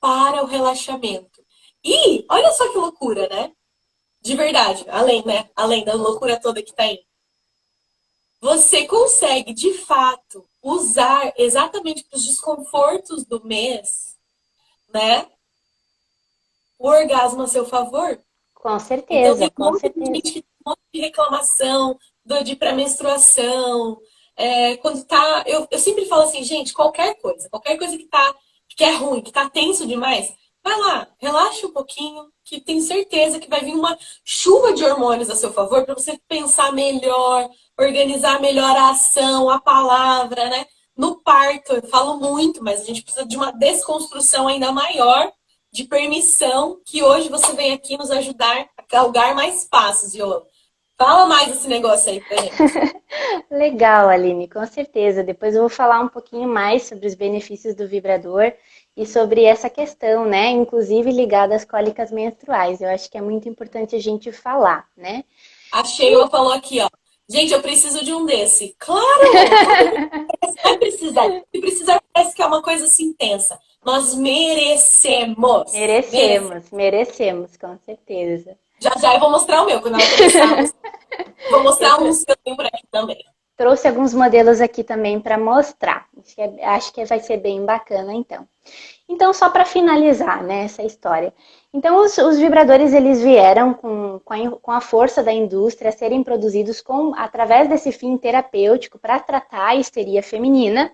para o relaxamento. E olha só que loucura, né? De verdade, além da loucura toda que tá aí. Você consegue, de fato, usar exatamente para os desconfortos do mês, né? O orgasmo a seu favor. Com Então certeza, tem um com monte de certeza. gente que tem um monte de reclamação de pré-menstruação, quando tá. Eu sempre falo assim, gente, qualquer coisa que é ruim, que tá tenso demais, vai lá, relaxa um pouquinho, que tenho certeza que vai vir uma chuva de hormônios a seu favor para você pensar melhor, organizar melhor a ação, a palavra, né? No parto, eu falo muito, mas a gente precisa de uma desconstrução ainda maior de permissão, que hoje você vem aqui nos ajudar a galgar mais passos, Iô. Fala mais desse negócio aí pra gente. Legal, Aline, com certeza. Depois eu vou falar um pouquinho mais sobre os benefícios do vibrador e sobre essa questão, né? Inclusive ligada às cólicas menstruais. Eu acho que é muito importante a gente falar, né? A Sheila falou aqui, ó. Gente, eu preciso de um desse. Claro! Todo mundo vai precisar. Se precisar, parece que é uma coisa assim intensa. Nós merecemos. Merecemos, merecemos, com certeza. Já já eu vou mostrar o meu. Quando ela começar a mostrar, vou Eu mostrar uns que eu tenho por aqui também. trouxe alguns modelos aqui também para mostrar. Acho que vai ser bem bacana, então. Então, só para finalizar, né, essa história. Então, os vibradores, eles vieram com a força da indústria a serem produzidos através desse fim terapêutico para tratar a histeria feminina.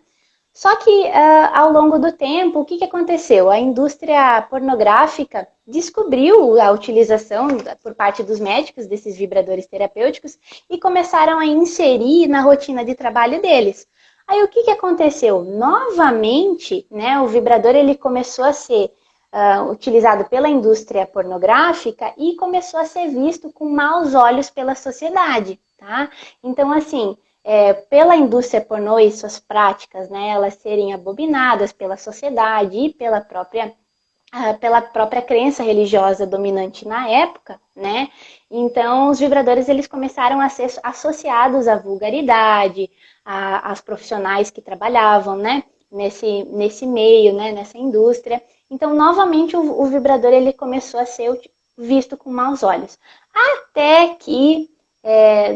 Só que, ao longo do tempo, o que aconteceu? A indústria pornográfica descobriu a utilização por parte dos médicos desses vibradores terapêuticos e começaram a inserir na rotina de trabalho deles. Aí o que aconteceu? Novamente, né, o vibrador ele começou a ser utilizado pela indústria pornográfica e começou a ser visto com maus olhos pela sociedade, tá? Então, assim, pela indústria pornô e suas práticas, né, elas serem abominadas pela sociedade e pela própria crença religiosa dominante na época, né? Então, os vibradores eles começaram a ser associados à vulgaridade, às profissionais que trabalhavam, né? Nesse meio, né? Nessa indústria. Então, novamente, o vibrador ele começou a ser visto com maus olhos. Até que,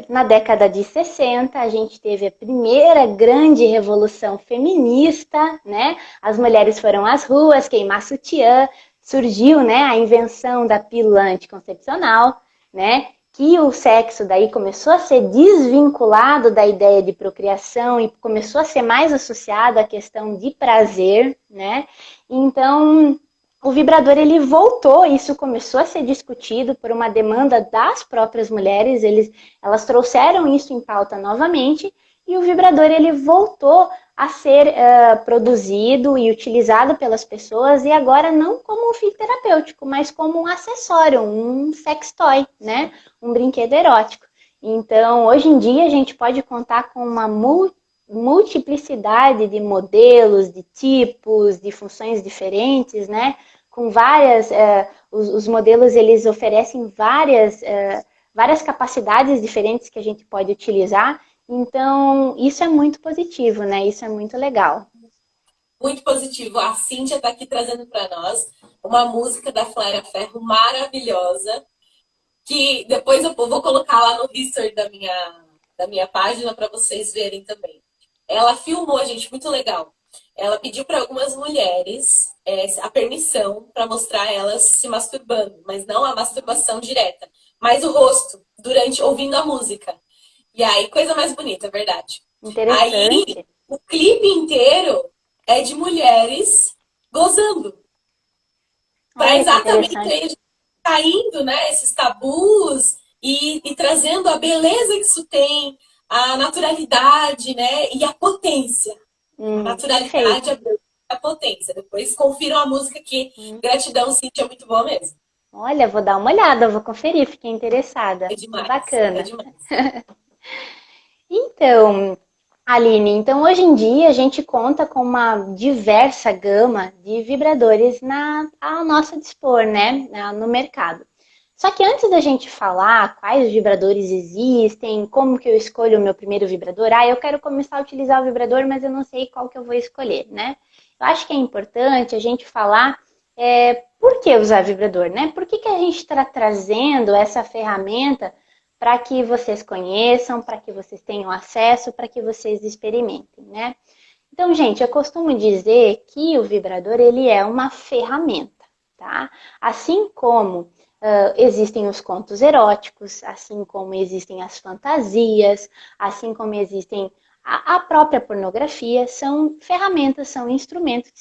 na década de 60, a gente teve a primeira grande revolução feminista, né? As mulheres foram às ruas queimar sutiã, surgiu, né, a invenção da pílula anticoncepcional, né? Que o sexo daí começou a ser desvinculado da ideia de procriação e começou a ser mais associado à questão de prazer, né? Então, o vibrador ele voltou, isso começou a ser discutido por uma demanda das próprias mulheres, elas trouxeram isso em pauta novamente e o vibrador ele voltou a ser produzido e utilizado pelas pessoas e agora não como um fim terapêutico, mas como um acessório, um sex toy, né? Um brinquedo erótico. Então, hoje em dia a gente pode contar com uma multiplicidade de modelos, de tipos, de funções diferentes, né? Com várias, os modelos eles oferecem várias capacidades diferentes que a gente pode utilizar. Então, isso é muito positivo, né? Isso é muito legal. Muito positivo. A Cíntia está aqui trazendo para nós uma música da Flaira Ferro maravilhosa, que depois eu vou colocar lá no history da minha página para vocês verem também. Ela filmou, gente, muito legal. Ela pediu para algumas mulheres a permissão para mostrar elas se masturbando, mas não a masturbação direta, mas o rosto, ouvindo a música. E aí, coisa mais bonita, é verdade. Interessante. Aí, o clipe inteiro é de mulheres gozando. Para exatamente a gente caindo, né, esses tabus e trazendo a beleza que isso tem, a naturalidade, né, e a potência. A naturalidade, a potência. Depois confiram a música que Gratidão, Cíntia, é muito boa mesmo. Olha, vou dar uma olhada, vou conferir, fiquei interessada. É demais. Bacana. É demais. Então, Aline, então hoje em dia a gente conta com uma diversa gama de vibradores a nosso dispor, né, no mercado. Só que antes da gente falar quais vibradores existem, como que eu escolho o meu primeiro vibrador, eu quero começar a utilizar o vibrador, mas eu não sei qual que eu vou escolher, né? Eu acho que é importante a gente falar por que usar vibrador, né? Por que a gente está trazendo essa ferramenta para que vocês conheçam, para que vocês tenham acesso, para que vocês experimentem, né? Então, gente, eu costumo dizer que o vibrador, ele é uma ferramenta, tá? Assim como Existem os contos eróticos, assim como existem as fantasias, assim como existem a própria pornografia, são ferramentas, são instrumentos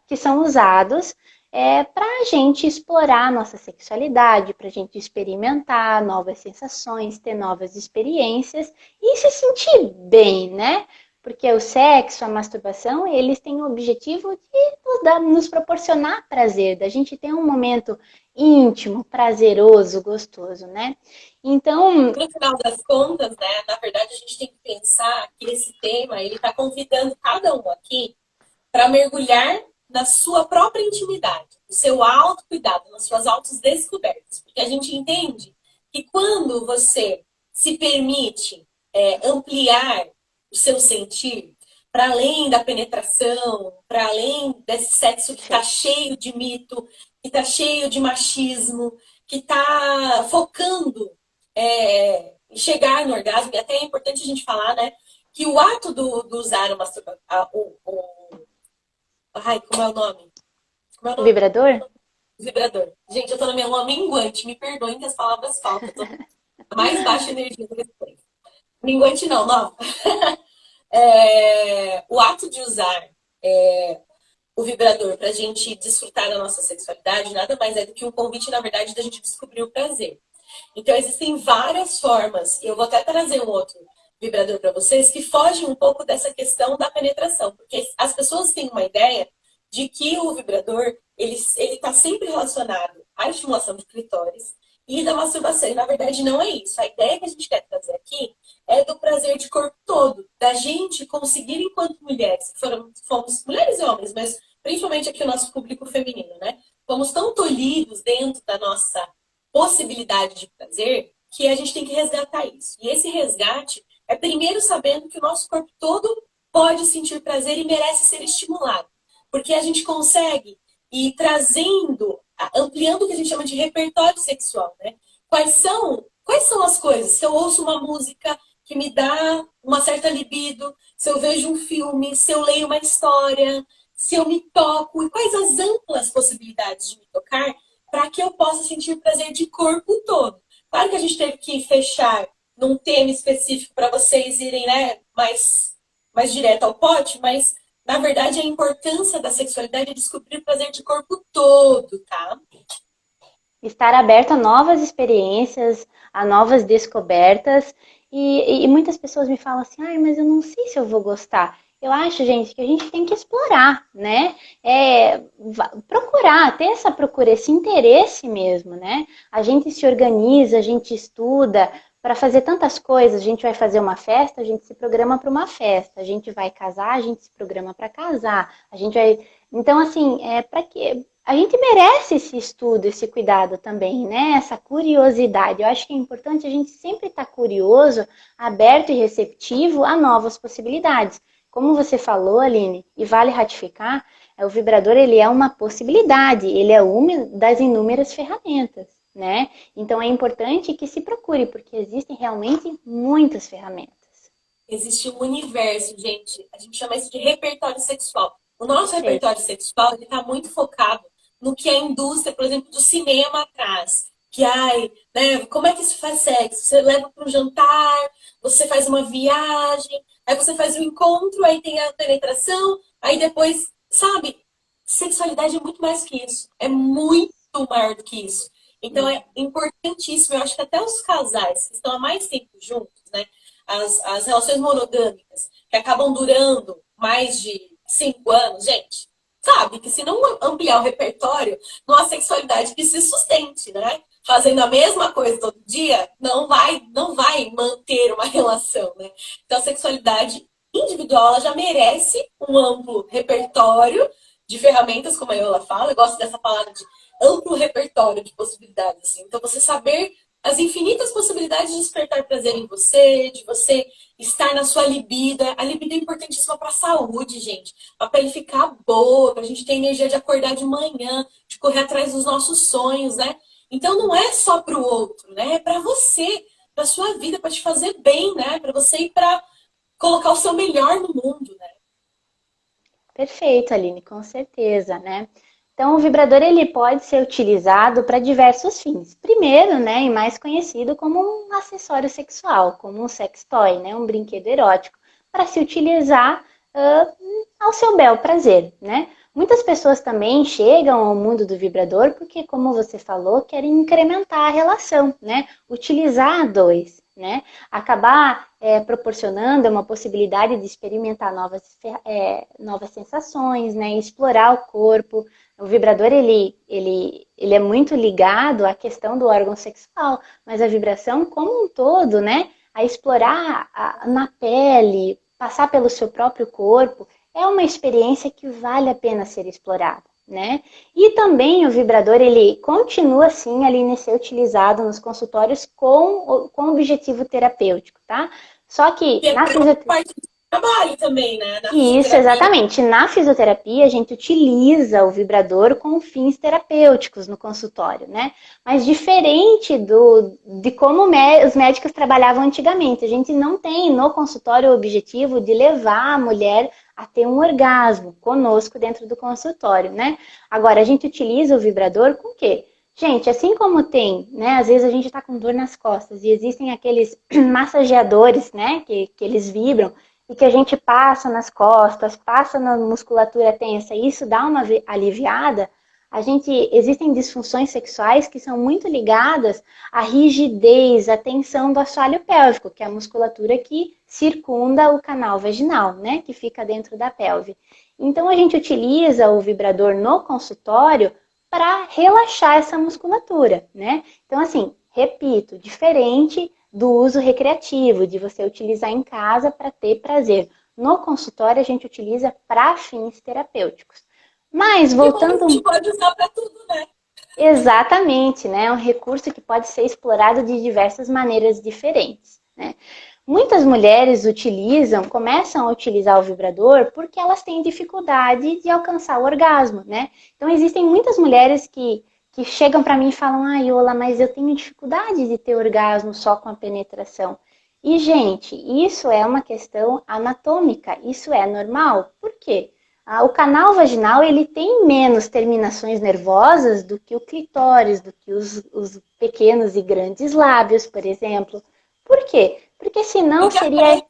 que são usados para a gente explorar a nossa sexualidade, para a gente experimentar novas sensações, ter novas experiências e se sentir bem, né? Porque o sexo, a masturbação, eles têm o objetivo de nos proporcionar prazer, da gente ter um momento íntimo, prazeroso, gostoso, né? Então, No final das contas, né, na verdade, a gente tem que pensar que esse tema, ele está convidando cada um aqui para mergulhar na sua própria intimidade, no seu autocuidado, nas suas autodescobertas. Porque a gente entende que quando você se permite ampliar o seu sentir para além da penetração, para além desse sexo que está cheio de mito, que está cheio de machismo, que está focando em chegar no orgasmo, e até é importante a gente falar, né, que o ato do usar ai, como é o nome? Como é o o nome? vibrador? O vibrador. Gente, eu tô na minha lua minguante, me perdoem que as palavras faltam, eu tô mais baixa energia do que depois. Minguante não, não. O ato de usar o vibrador para a gente desfrutar da nossa sexualidade nada mais é do que um convite, na verdade, da gente descobrir o prazer. Então, existem várias formas, e eu vou até trazer um outro vibrador para vocês, que fogem um pouco dessa questão da penetração, porque as pessoas têm uma ideia de que o vibrador ele está sempre relacionado à estimulação de clitóris e da masturbação, e na verdade não é isso. A ideia que a gente quer trazer aqui é do prazer de corpo todo, da gente conseguir, enquanto mulheres, que fomos mulheres e homens, mas principalmente aqui o nosso público feminino, né? Fomos tão tolhidos dentro da nossa possibilidade de prazer que a gente tem que resgatar isso. E esse resgate é primeiro sabendo que o nosso corpo todo pode sentir prazer e merece ser estimulado. Porque a gente consegue ir trazendo, ampliando o que a gente chama de repertório sexual, né? Quais são as coisas? Se eu ouço uma música que me dá uma certa libido, se eu vejo um filme, se eu leio uma história, se eu me toco, e quais as amplas possibilidades de me tocar para que eu possa sentir prazer de corpo todo. Claro que a gente teve que fechar num tema específico para vocês irem, né, mais direto ao pote, mas na verdade a importância da sexualidade é descobrir o prazer de corpo todo, tá? Estar aberto a novas experiências, a novas descobertas. E muitas pessoas me falam assim, ai, mas eu não sei se eu vou gostar. Eu acho, gente, que a gente tem que explorar, né? Procurar, ter essa procura, esse interesse mesmo, né? A gente se organiza, a gente estuda para fazer tantas coisas. A gente vai fazer uma festa, a gente se programa para uma festa. A gente vai casar, a gente se programa para casar. A gente vai... Então, assim, para que a gente merece esse estudo, esse cuidado também, né? Essa curiosidade. Eu acho que é importante a gente sempre estar curioso, aberto e receptivo a novas possibilidades. Como você falou, Aline, e vale ratificar, o vibrador ele é uma possibilidade, ele é uma das inúmeras ferramentas, né? Então é importante que se procure, porque existem realmente muitas ferramentas. Existe um universo, gente. A gente chama isso de repertório sexual. O nosso Perfeito. repertório sexual está muito focado no que a indústria, por exemplo, do cinema traz. Que, ai, né, como é que se faz sexo? Você leva para um jantar, você faz uma viagem, aí você faz um encontro, aí tem a penetração, aí depois, sabe? Sexualidade é muito mais que isso. É muito maior do que isso. Então é importantíssimo. Eu acho que até os casais que estão há mais tempo juntos, né? As relações monogâmicas, que acabam durando mais de 5 anos, gente, sabe que se não ampliar o repertório, não há sexualidade que se sustente, né? Fazendo a mesma coisa todo dia, não vai manter uma relação, né? Então a sexualidade individual, ela já merece um amplo repertório de ferramentas, como a Iola fala. Eu gosto dessa palavra de amplo repertório de possibilidades, assim. Então você saber as infinitas possibilidades de despertar prazer em você, de você estar na sua libido. A libido é importantíssima para a saúde, gente. Para a pele ficar boa, para a gente ter energia de acordar de manhã, de correr atrás dos nossos sonhos, né? Então não é só para o outro, né? É para você, para sua vida, para te fazer bem, né? Para você ir para colocar o seu melhor no mundo, né? Perfeito, Aline, com certeza, né? Então, o vibrador ele pode ser utilizado para diversos fins. Primeiro, né, e mais conhecido como um acessório sexual, como um sex toy, né, um brinquedo erótico, para se utilizar ao seu bel prazer, né? Muitas pessoas também chegam ao mundo do vibrador porque, como você falou, querem incrementar a relação, né? Utilizar a dois, né? Acabar proporcionando uma possibilidade de experimentar novas sensações, né? Explorar o corpo. O vibrador, ele é muito ligado à questão do órgão sexual, mas a vibração como um todo, né? A explorar na pele, passar pelo seu próprio corpo, é uma experiência que vale a pena ser explorada, né? E também o vibrador, ele continua assim a ser utilizado nos consultórios com objetivo terapêutico, tá? Só que E é na fisioterapia... parte do trabalho também, né? Na Isso, fisioterapia. exatamente. Na fisioterapia, a gente utiliza o vibrador com fins terapêuticos no consultório, né? Mas diferente de como os médicos trabalhavam antigamente. A gente não tem no consultório o objetivo de levar a mulher a ter um orgasmo conosco dentro do consultório, né? Agora, a gente utiliza o vibrador com o quê? Gente, assim como tem, né? Às vezes a gente tá com dor nas costas e existem aqueles massageadores, né? Que eles vibram e que a gente passa nas costas, passa na musculatura tensa, e isso dá uma aliviada. Existem disfunções sexuais que são muito ligadas à rigidez, à tensão do assoalho pélvico, que é a musculatura que circunda o canal vaginal, né, que fica dentro da pelve. Então a gente utiliza o vibrador no consultório para relaxar essa musculatura, né? Então assim, repito, diferente do uso recreativo, de você utilizar em casa para ter prazer. No consultório, a gente utiliza para fins terapêuticos. Mas, voltando... A gente pode usar para tudo, né? Exatamente, né? É um recurso que pode ser explorado de diversas maneiras diferentes, né? Muitas mulheres começam a utilizar o vibrador porque elas têm dificuldade de alcançar o orgasmo, né? Então, existem muitas mulheres que chegam para mim e falam, Yola, mas eu tenho dificuldade de ter orgasmo só com a penetração. E, gente, isso é uma questão anatômica, isso é normal. Por quê? O canal vaginal, ele tem menos terminações nervosas do que o clitóris, do que os pequenos e grandes lábios, por exemplo. Por quê? Porque senão seria...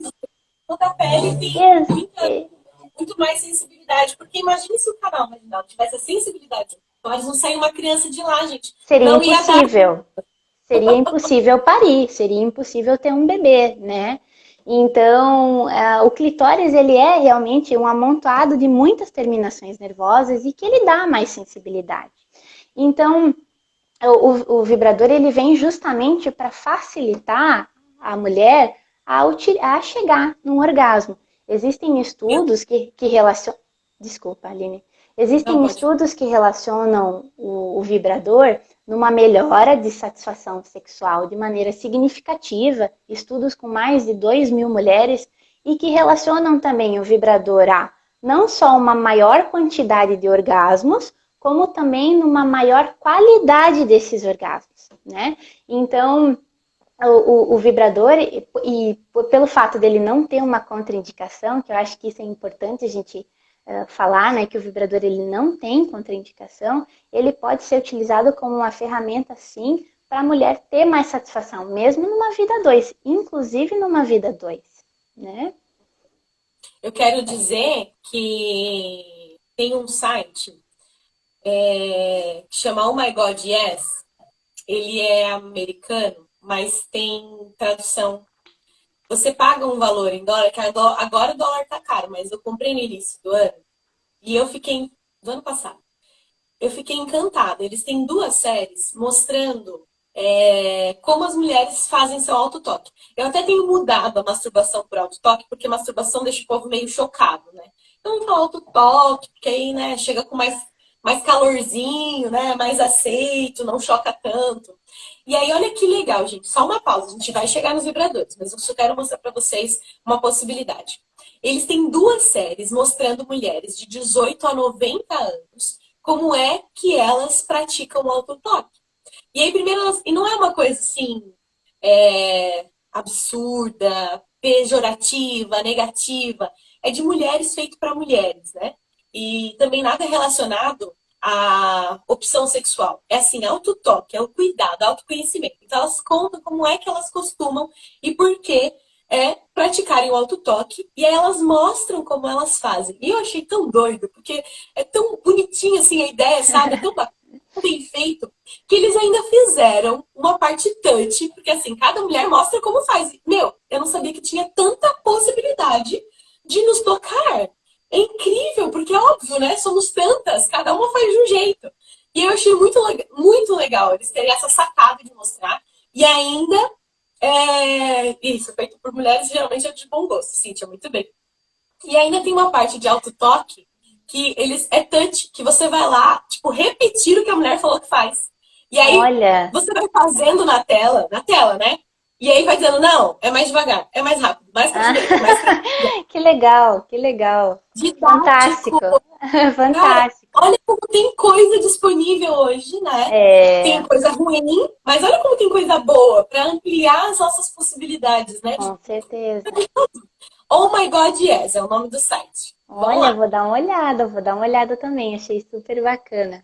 Toda a pele tem muito mais sensibilidade. Porque imagine se o canal vaginal tivesse a sensibilidade. Então, eles não saem uma criança de lá, gente. Seria impossível. Seria impossível parir, seria impossível ter um bebê, né? Então, o clitóris, ele é realmente um amontoado de muitas terminações nervosas e que ele dá mais sensibilidade. Então, o vibrador, ele vem justamente para facilitar a mulher a chegar num orgasmo. Existem estudos que relacionam... Desculpa, Aline. Existem estudos que relacionam o vibrador numa melhora de satisfação sexual de maneira significativa, estudos com mais de 2.000 mulheres, e que relacionam também o vibrador a não só uma maior quantidade de orgasmos, como também numa maior qualidade desses orgasmos, né? Então, o vibrador, e pelo fato dele não ter uma contraindicação, que eu acho que isso é importante a gente falar, né, que o vibrador ele não tem contraindicação, ele pode ser utilizado como uma ferramenta, sim, para a mulher ter mais satisfação, mesmo numa vida 2, inclusive numa vida 2, né? Eu quero dizer que tem um site que chama Oh My God Yes. Ele é americano, mas tem tradução. Você paga um valor em dólar, que agora o dólar tá caro, mas eu comprei no início do ano e do ano passado, eu fiquei encantada. Eles têm 2 séries mostrando como as mulheres fazem seu autotoque. Eu até tenho mudado a masturbação por autotoque, porque masturbação deixa o povo meio chocado, né? Então, o autotoque, porque aí, né, chega com mais calorzinho, né, mais aceito, não choca tanto. E aí, olha que legal, gente. Só uma pausa, a gente vai chegar nos vibradores, mas eu só quero mostrar para vocês uma possibilidade. Eles têm 2 séries mostrando mulheres de 18 a 90 anos como é que elas praticam o autotoque. E aí, primeiro, e não é uma coisa assim, absurda, pejorativa, negativa. É de mulheres feito para mulheres, né? E também nada relacionado a opção sexual. É assim, autotoque, é o cuidado, autoconhecimento. Então elas contam como é que elas costumam e por que praticarem o autotoque, e aí elas mostram como elas fazem. E eu achei tão doido, porque é tão bonitinho assim a ideia, sabe? É tão bem feito, que eles ainda fizeram uma parte touch, porque assim, cada mulher mostra como faz. Meu, eu não sabia que tinha tanta possibilidade de nos tocar. É incrível, porque é óbvio, né? Somos tantas, cada uma faz de um jeito. E eu achei muito legal eles terem essa sacada de mostrar. E ainda, isso, feito por mulheres, geralmente é de bom gosto, Cíntia, muito bem. E ainda tem uma parte de autotoque que é touch, que você vai lá, tipo, repetir o que a mulher falou que faz. E aí Olha, você vai fazendo na tela, né? E aí vai dizendo, não, é mais devagar, é mais rápido, mais pra ah, direita, mais pra que legal, que legal. didático. Fantástico, Cara, fantástico. olha como tem coisa disponível hoje, né? Tem É, coisa ruim, mas olha como tem coisa boa para ampliar as nossas possibilidades, né? com certeza. Oh My God Yes é o nome do site. Vamos Olha, lá. vou dar uma olhada também, achei super bacana.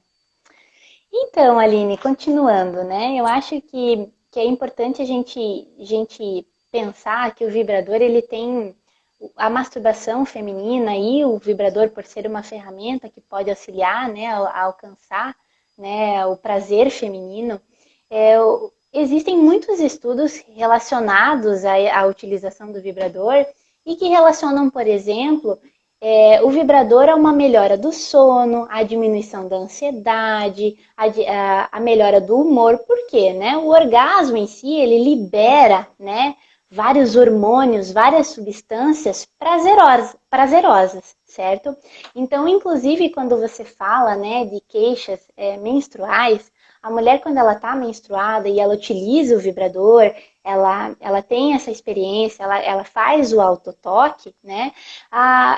Então, Aline, continuando, né? Eu acho que é importante a gente pensar que o vibrador ele tem a masturbação feminina e o vibrador por ser uma ferramenta que pode auxiliar, né, a alcançar, né, o prazer feminino. Existem muitos estudos relacionados à utilização do vibrador e que relacionam, por exemplo, o vibrador a uma melhora do sono, a diminuição da ansiedade, a melhora do humor. Por quê? Né? O orgasmo em si, ele libera, né, vários hormônios, várias substâncias prazerosas, certo? Então, inclusive, quando você fala, né, de queixas menstruais, a mulher, quando ela está menstruada e ela utiliza o vibrador, ela tem essa experiência, ela faz o autotoque, né?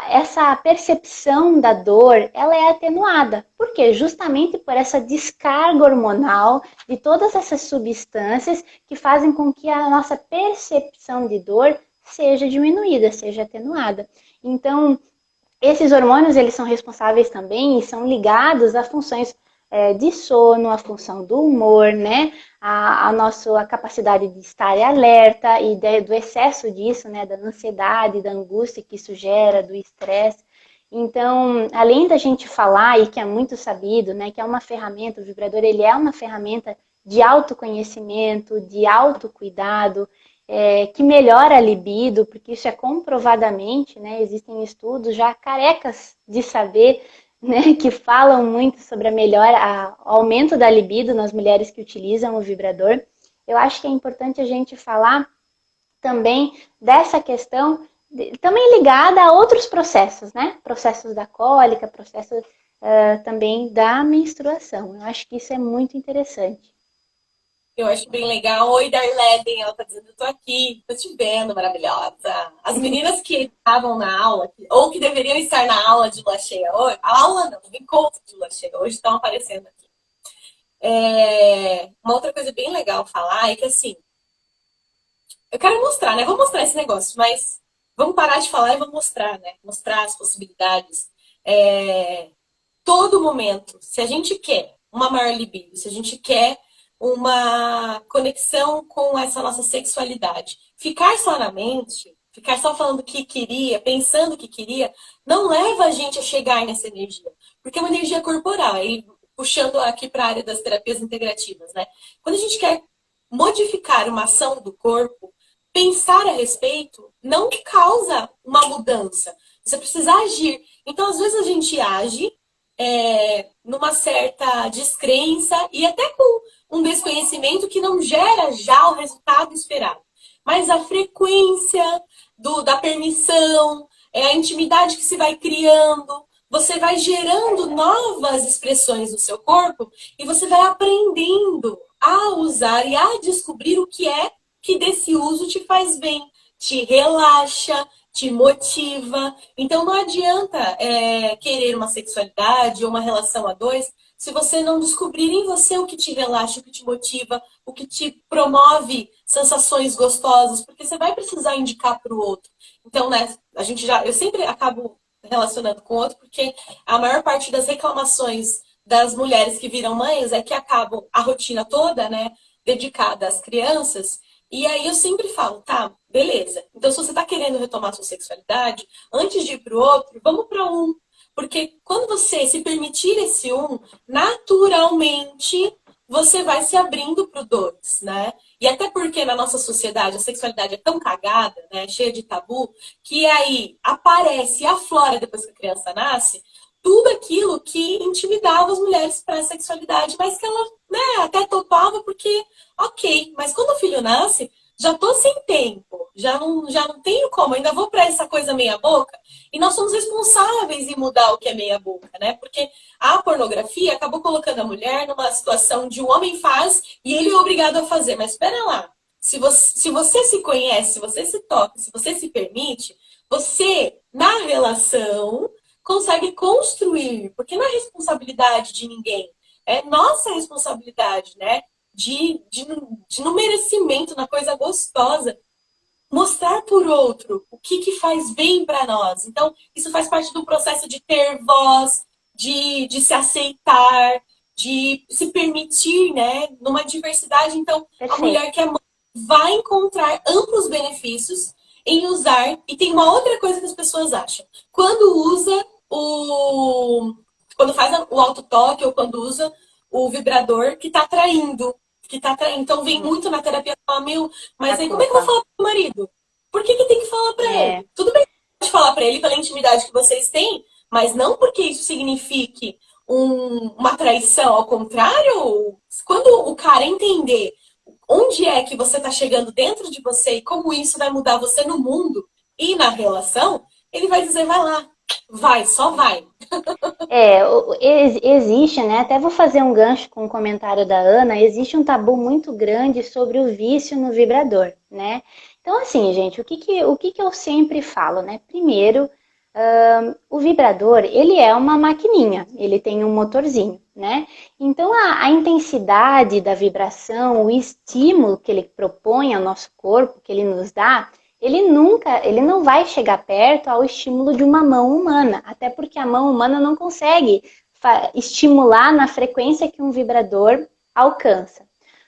Essa percepção da dor, ela é atenuada. Por quê? Justamente por essa descarga hormonal de todas essas substâncias que fazem com que a nossa percepção de dor seja diminuída, seja atenuada. Então, esses hormônios, eles são responsáveis também e são ligados a funções de sono, a função do humor, né? A capacidade de estar alerta e do excesso disso, né? Da ansiedade, da angústia que isso gera, do estresse. Então, além da gente falar, e que é muito sabido, né? Que é uma ferramenta, o vibrador, ele é uma ferramenta de autoconhecimento, de autocuidado, que melhora a libido, porque isso é comprovadamente, né? Existem estudos já carecas de saber, né, que falam muito sobre a melhora, o aumento da libido nas mulheres que utilizam o vibrador. Eu acho que é importante a gente falar também dessa questão, também ligada a outros processos, né? Processos da cólica, processos também da menstruação. Eu acho que isso é muito interessante. Eu acho bem legal. Oi, Darleden, ela tá dizendo, eu tô aqui, tô te vendo, maravilhosa. As meninas que estavam na aula, ou que deveriam estar na aula de lua cheia hoje, a aula não, o encontro de lua cheia hoje estão aparecendo aqui. Uma outra coisa bem legal falar é que, assim, eu quero mostrar, né? Vou mostrar esse negócio, mas vamos parar de falar e vamos mostrar, né? Mostrar as possibilidades. Todo momento, se a gente quer uma maior libido, se a gente quer uma conexão com essa nossa sexualidade, ficar só na mente, ficar só falando o que queria, pensando o que queria, não leva a gente a chegar nessa energia, porque é uma energia corporal, e puxando aqui para a área das terapias integrativas, né? Quando a gente quer modificar uma ação do corpo, pensar a respeito não causa uma mudança. Você precisa agir. Então, às vezes, a gente age numa certa descrença e até com um desconhecimento que não gera já o resultado esperado. Mas a frequência da permissão, a intimidade que se vai criando, você vai gerando novas expressões do seu corpo e você vai aprendendo a usar e a descobrir o que é que desse uso te faz bem, te relaxa, te motiva. Então não adianta querer uma sexualidade ou uma relação a dois se você não descobrir em você o que te relaxa, o que te motiva, o que te promove sensações gostosas, porque você vai precisar indicar para o outro. Então, né, eu sempre acabo relacionando com o outro, porque a maior parte das reclamações das mulheres que viram mães é que acabam a rotina toda, né, dedicada às crianças. E aí eu sempre falo, tá, beleza. Então, se você tá querendo retomar sua sexualidade, antes de ir pro outro, vamos para um. Porque quando você se permitir esse um, naturalmente você vai se abrindo pro dois, né? E até porque na nossa sociedade a sexualidade é tão cagada, né, cheia de tabu, que aí aparece e aflora depois que a criança nasce tudo aquilo que intimidava as mulheres para a sexualidade, mas que ela, né, até topava porque, ok, mas quando o filho nasce, já tô sem tempo, já não tenho como, ainda vou para essa coisa meia boca, e nós somos responsáveis em mudar o que é meia boca, né? Porque a pornografia acabou colocando a mulher numa situação de um homem faz e ele é obrigado a fazer, mas espera lá, se você se conhece, se você se toca, se você se permite, você, na relação, consegue construir, porque não é responsabilidade de ninguém, é nossa responsabilidade, né? De no merecimento, na coisa gostosa, mostrar por outro o que faz bem para nós. Então, isso faz parte do processo de ter voz, de se aceitar, de se permitir, né? Numa diversidade. Então, a Perfeito. mulher que é mãe vai encontrar amplos benefícios em usar. E tem uma outra coisa que as pessoas acham. Quando usa quando faz o autotoque ou quando usa o vibrador que tá traindo. Que tá traindo. Então vem muito na terapia falar, meu, É a mas aí como é que eu vou culpa. falar pro meu marido? Por que tem que falar pra É, ele? Tudo bem que pode falar pra ele pela intimidade que vocês têm, mas não porque isso signifique uma traição. Ao contrário, quando o cara entender onde é que você tá chegando dentro de você e como isso vai mudar você no mundo e na relação, ele vai dizer, vai lá, vai, só vai. existe, né? Até vou fazer um gancho com o comentário da Ana. Existe um tabu muito grande sobre o vício no vibrador, né? Então, assim, gente, o que que eu sempre falo, né? Primeiro, o vibrador, ele é uma maquininha, ele tem um motorzinho, né? Então, a intensidade da vibração, o estímulo que ele propõe ao nosso corpo, que ele nos dá, ele não vai chegar perto ao estímulo de uma mão humana, até porque a mão humana não consegue estimular na frequência que um vibrador alcança.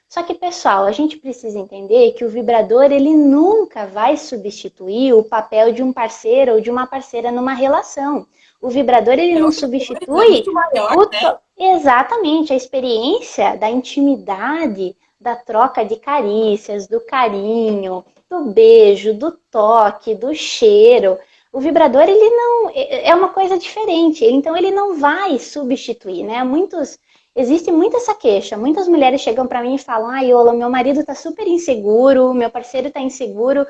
Só que, pessoal, a gente precisa entender que o vibrador ele nunca vai substituir o papel de um parceiro ou de uma parceira numa relação. O vibrador ele É não outra coisa, é substitui muito maior, né? exatamente a experiência da intimidade, da troca de carícias, do carinho, do beijo, do toque, do cheiro. O vibrador ele não é uma coisa diferente, então ele não vai substituir, né? Existe muita essa queixa. Muitas mulheres chegam para mim e falam: "Ai, Ola, meu marido tá super inseguro, meu parceiro tá inseguro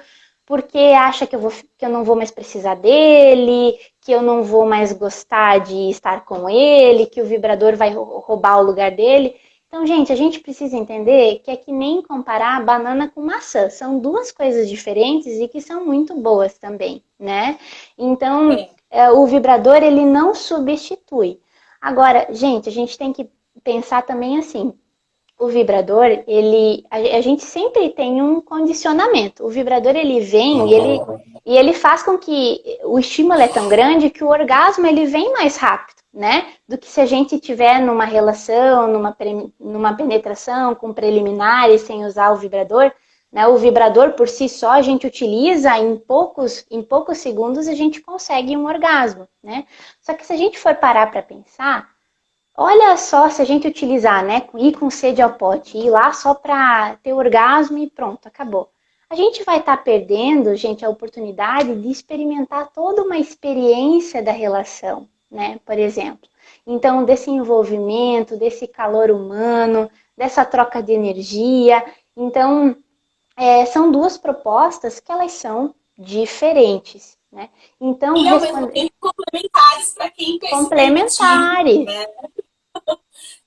porque acha que eu não vou mais precisar dele, que eu não vou mais gostar de estar com ele, que o vibrador vai roubar o lugar dele." Então, gente, a gente precisa entender que é que nem comparar banana com maçã. São duas coisas diferentes e que são muito boas também, né? Então, É. o vibrador, ele não substitui. Agora, gente, a gente tem que pensar também assim, o vibrador, a gente sempre tem um condicionamento. O vibrador, ele vem e ele faz com que o estímulo é tão grande que o orgasmo, ele vem mais rápido, né? Do que se a gente tiver numa relação, numa penetração com preliminares, sem usar o vibrador, né? O vibrador, por si só, a gente utiliza em poucos segundos, a gente consegue um orgasmo, né? Só que se a gente for parar para pensar, olha só, se a gente utilizar, né, ir com sede ao pote, ir lá só para ter orgasmo e pronto, acabou. A gente vai estar perdendo, gente, a oportunidade de experimentar toda uma experiência da relação, né, por exemplo. Então, desse envolvimento, desse calor humano, dessa troca de energia. Então, são duas propostas que elas são diferentes, né? Então, E ao mesmo tempo complementares para quem quer se permitir, complementares. né?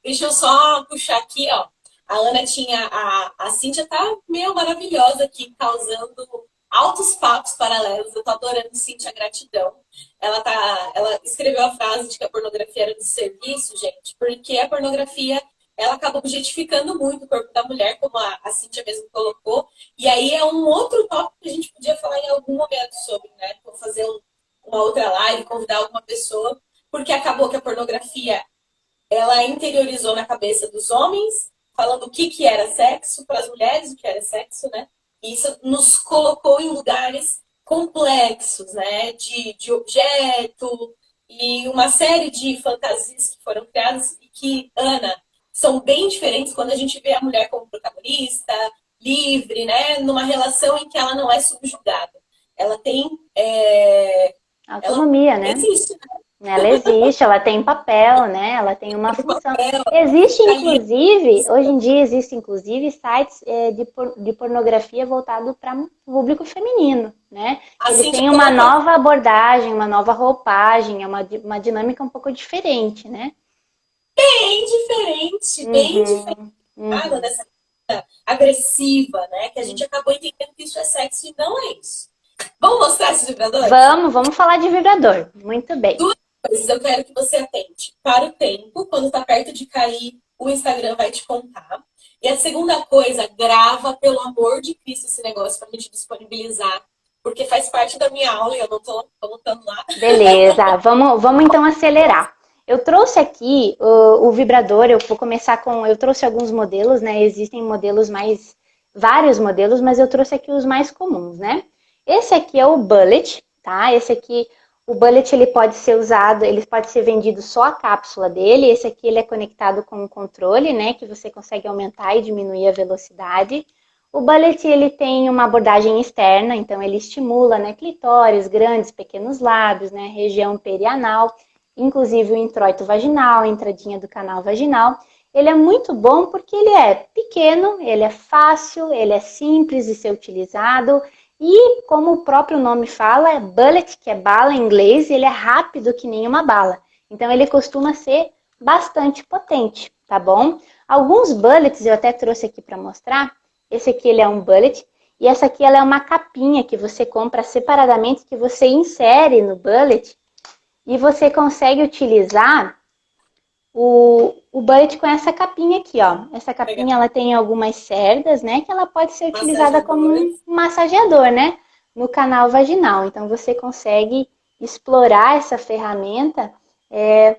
Deixa eu só puxar aqui, ó. A Ana tinha. A Cíntia tá meio maravilhosa aqui, causando altos papos paralelos. Eu tô adorando, Cíntia, gratidão. Ela escreveu a frase de que a pornografia era de serviço, gente, porque a pornografia ela acaba objetificando muito o corpo da mulher, como a Cíntia mesmo colocou. E aí é um outro tópico que a gente podia falar em algum momento sobre, né? Vou fazer uma outra live, convidar alguma pessoa, porque acabou que a pornografia ela interiorizou na cabeça dos homens, falando o que era sexo, para as mulheres o que era sexo, né? E isso nos colocou em lugares complexos, né? De objeto e uma série de fantasias que foram criadas e que, Ana, são bem diferentes quando a gente vê a mulher como protagonista, livre, né? Numa relação em que ela não é subjugada. Ela tem... ela Autonomia, né? existe, Ela existe, ela tem papel, né? Ela tem uma função. ela Existe, tá ali. inclusive, hoje em dia existe, inclusive, sites de pornografia voltado para público feminino, né? A Ele Cintia tem uma colocou nova abordagem, uma nova roupagem, é uma dinâmica um pouco diferente, né? bem diferente Uhum, uhum, dessa coisa agressiva, né? Que a gente uhum. acabou entendendo que isso é sexo e não é isso. Vamos mostrar esses vibradores? Vamos falar de vibrador. Muito bem. Duas coisas eu quero que você atente. Para o tempo, quando tá perto de cair, o Instagram vai te contar. E a segunda coisa, grava, pelo amor de Cristo, esse negócio pra gente disponibilizar. Porque faz parte da minha aula e eu não tô colocando lá. Beleza, vamos então acelerar. Eu trouxe aqui o vibrador, eu vou começar com. Eu trouxe alguns modelos, né? Existem modelos mais. Vários modelos, mas eu trouxe aqui os mais comuns, né? Esse aqui é o Bullet, tá? Esse aqui, o Bullet, ele pode ser usado, ele pode ser vendido só a cápsula dele. Esse aqui, ele é conectado com um controle, né? Que você consegue aumentar e diminuir a velocidade. O Bullet, ele tem uma abordagem externa, então ele estimula, né, clitóris, grandes, pequenos lábios, né, região perianal, inclusive o introito vaginal, a entradinha do canal vaginal. Ele é muito bom porque ele é pequeno, ele é fácil, ele é simples de ser utilizado e, como o próprio nome fala, é bullet, que é bala em inglês, e ele é rápido que nem uma bala. Então ele costuma ser bastante potente, tá bom? Alguns bullets eu até trouxe aqui para mostrar. Esse aqui ele é um bullet e essa aqui ela é uma capinha que você compra separadamente, que você insere no bullet e você consegue utilizar o bullet com essa capinha aqui, ó. Essa capinha ela tem algumas cerdas, né, que ela pode ser utilizada como um Massageadores. massageador, né, no canal vaginal. Então você consegue explorar essa ferramenta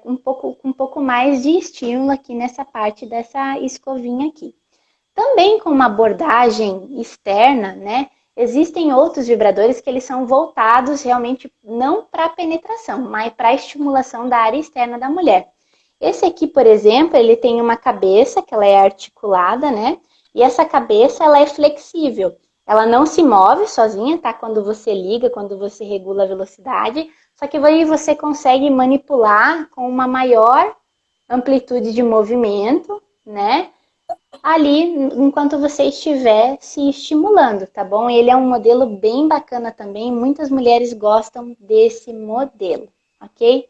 com um pouco mais de estímulo aqui nessa parte dessa escovinha aqui. Também com uma abordagem externa, né? Existem outros vibradores que eles são voltados realmente não para penetração, mas para a estimulação da área externa da mulher. Esse aqui, por exemplo, ele tem uma cabeça que ela é articulada, né? E essa cabeça ela é flexível. Ela não se move sozinha, tá? Quando você liga, quando você regula a velocidade. Só que aí você consegue manipular com uma maior amplitude de movimento, né? Ali enquanto você estiver se estimulando, tá bom? Ele é um modelo bem bacana também, muitas mulheres gostam desse modelo, ok?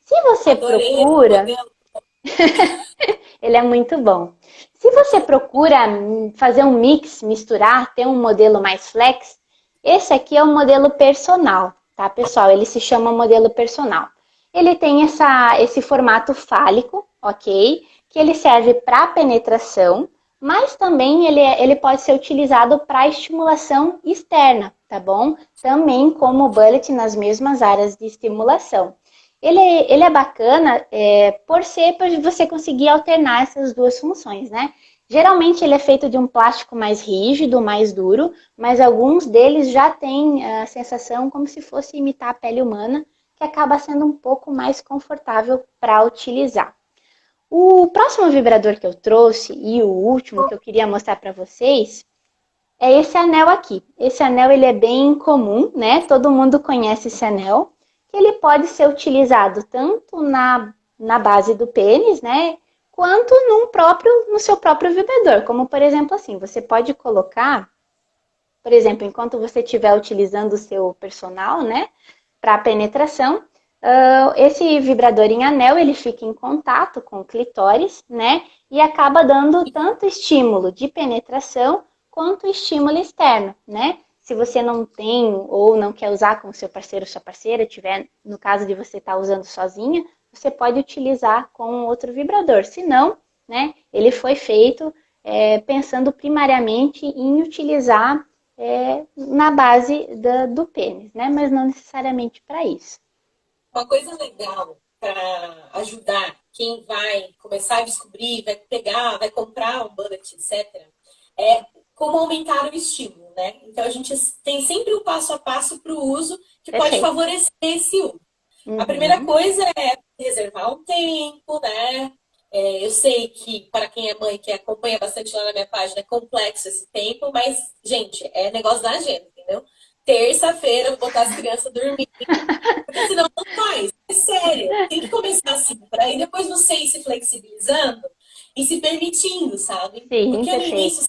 Se você Adorei esse procura, modelo. ele é muito bom. Se você procura fazer um mix, misturar, ter um modelo mais flex, esse aqui é o modelo personal, tá, pessoal? Ele se chama modelo personal. Ele tem esse formato fálico, ok? Que ele serve para penetração, mas também ele pode ser utilizado para estimulação externa, tá bom? Também como o bullet nas mesmas áreas de estimulação. Ele é bacana por você conseguir alternar essas duas funções, né? Geralmente ele é feito de um plástico mais rígido, mais duro, mas alguns deles já têm a sensação como se fosse imitar a pele humana, que acaba sendo um pouco mais confortável para utilizar. O próximo vibrador que eu trouxe e o último que eu queria mostrar para vocês é esse anel aqui. Esse anel ele é bem comum, né? Todo mundo conhece esse anel. Que ele pode ser utilizado tanto na base do pênis, né? Quanto no seu próprio vibrador. Como, por exemplo, assim, você pode colocar, por exemplo, enquanto você estiver utilizando o seu personal, né? Para penetração, esse vibrador em anel, ele fica em contato com o clitóris, né? E acaba dando tanto estímulo de penetração quanto estímulo externo, né? Se você não tem ou não quer usar com o seu parceiro ou sua parceira, tiver no caso de você estar usando sozinha, você pode utilizar com outro vibrador. Se não, né? Ele foi feito pensando primariamente em utilizar na base do pênis, né? Mas não necessariamente para isso. Uma coisa legal para ajudar quem vai começar a descobrir, vai pegar, vai comprar um bullet, etc., é como aumentar o estímulo, né? Então, a gente tem sempre o passo a passo para o uso que pode Perfeito. favorecer esse uso. A primeira Uhum. coisa é reservar um tempo, né? Eu sei que para quem é mãe, que acompanha bastante lá na minha página, é complexo esse tempo, mas, gente, é negócio da agenda, entendeu? Terça-feira, eu vou botar as crianças a dormir, porque senão não faz. É sério. Tem que começar assim, para aí depois você ir se flexibilizando e se permitindo, sabe? Sim, Porque no perfeito. início,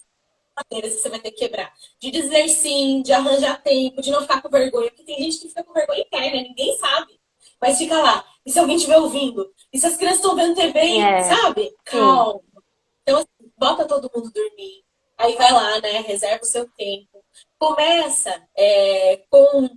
você vai ter que quebrar. De dizer sim, de arranjar tempo, de não ficar com vergonha. Porque tem gente que fica com vergonha interna, ninguém sabe. Mas fica lá. E se alguém estiver ouvindo? E se as crianças estão vendo TV, É, sabe? sim. Calma. Então, assim, bota todo mundo dormir. Aí vai lá, né? Reserva o seu tempo. Começa com,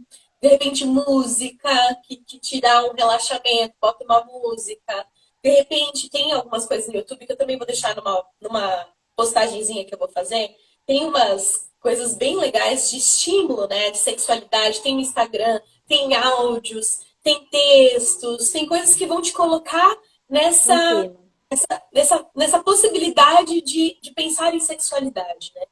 de repente, música que te dá um relaxamento. Bota uma música. De repente, tem algumas coisas no YouTube que eu também vou deixar numa postagenzinha que eu vou fazer. Tem umas coisas bem legais de estímulo, né? De sexualidade. Tem no Instagram, tem áudios, tem textos, tem coisas que vão te colocar nessa Tranquilo. nessa possibilidade de pensar em sexualidade, né?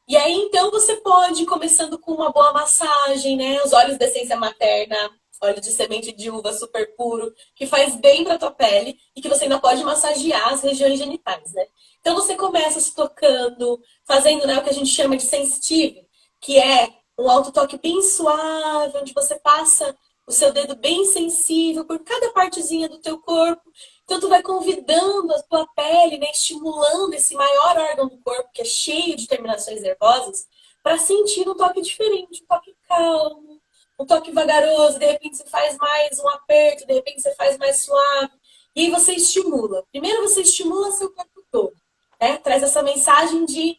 E aí, então, você pode, começando com uma boa massagem, né? Os óleos de essência materna, óleo de semente de uva super puro, que faz bem para tua pele e que você ainda pode massagear as regiões genitais, né? Então, você começa se tocando, fazendo, né, o que a gente chama de sensitive, que é um autotoque bem suave, onde você passa o seu dedo bem sensível por cada partezinha do teu corpo. Então, tu vai convidando a tua pele, né, estimulando esse maior órgão do corpo, que é cheio de terminações nervosas, para sentir um toque diferente, um toque calmo, um toque vagaroso. De repente, você faz mais um aperto, de repente, você faz mais suave. E aí você estimula. Primeiro, você estimula seu corpo todo, né? Traz essa mensagem de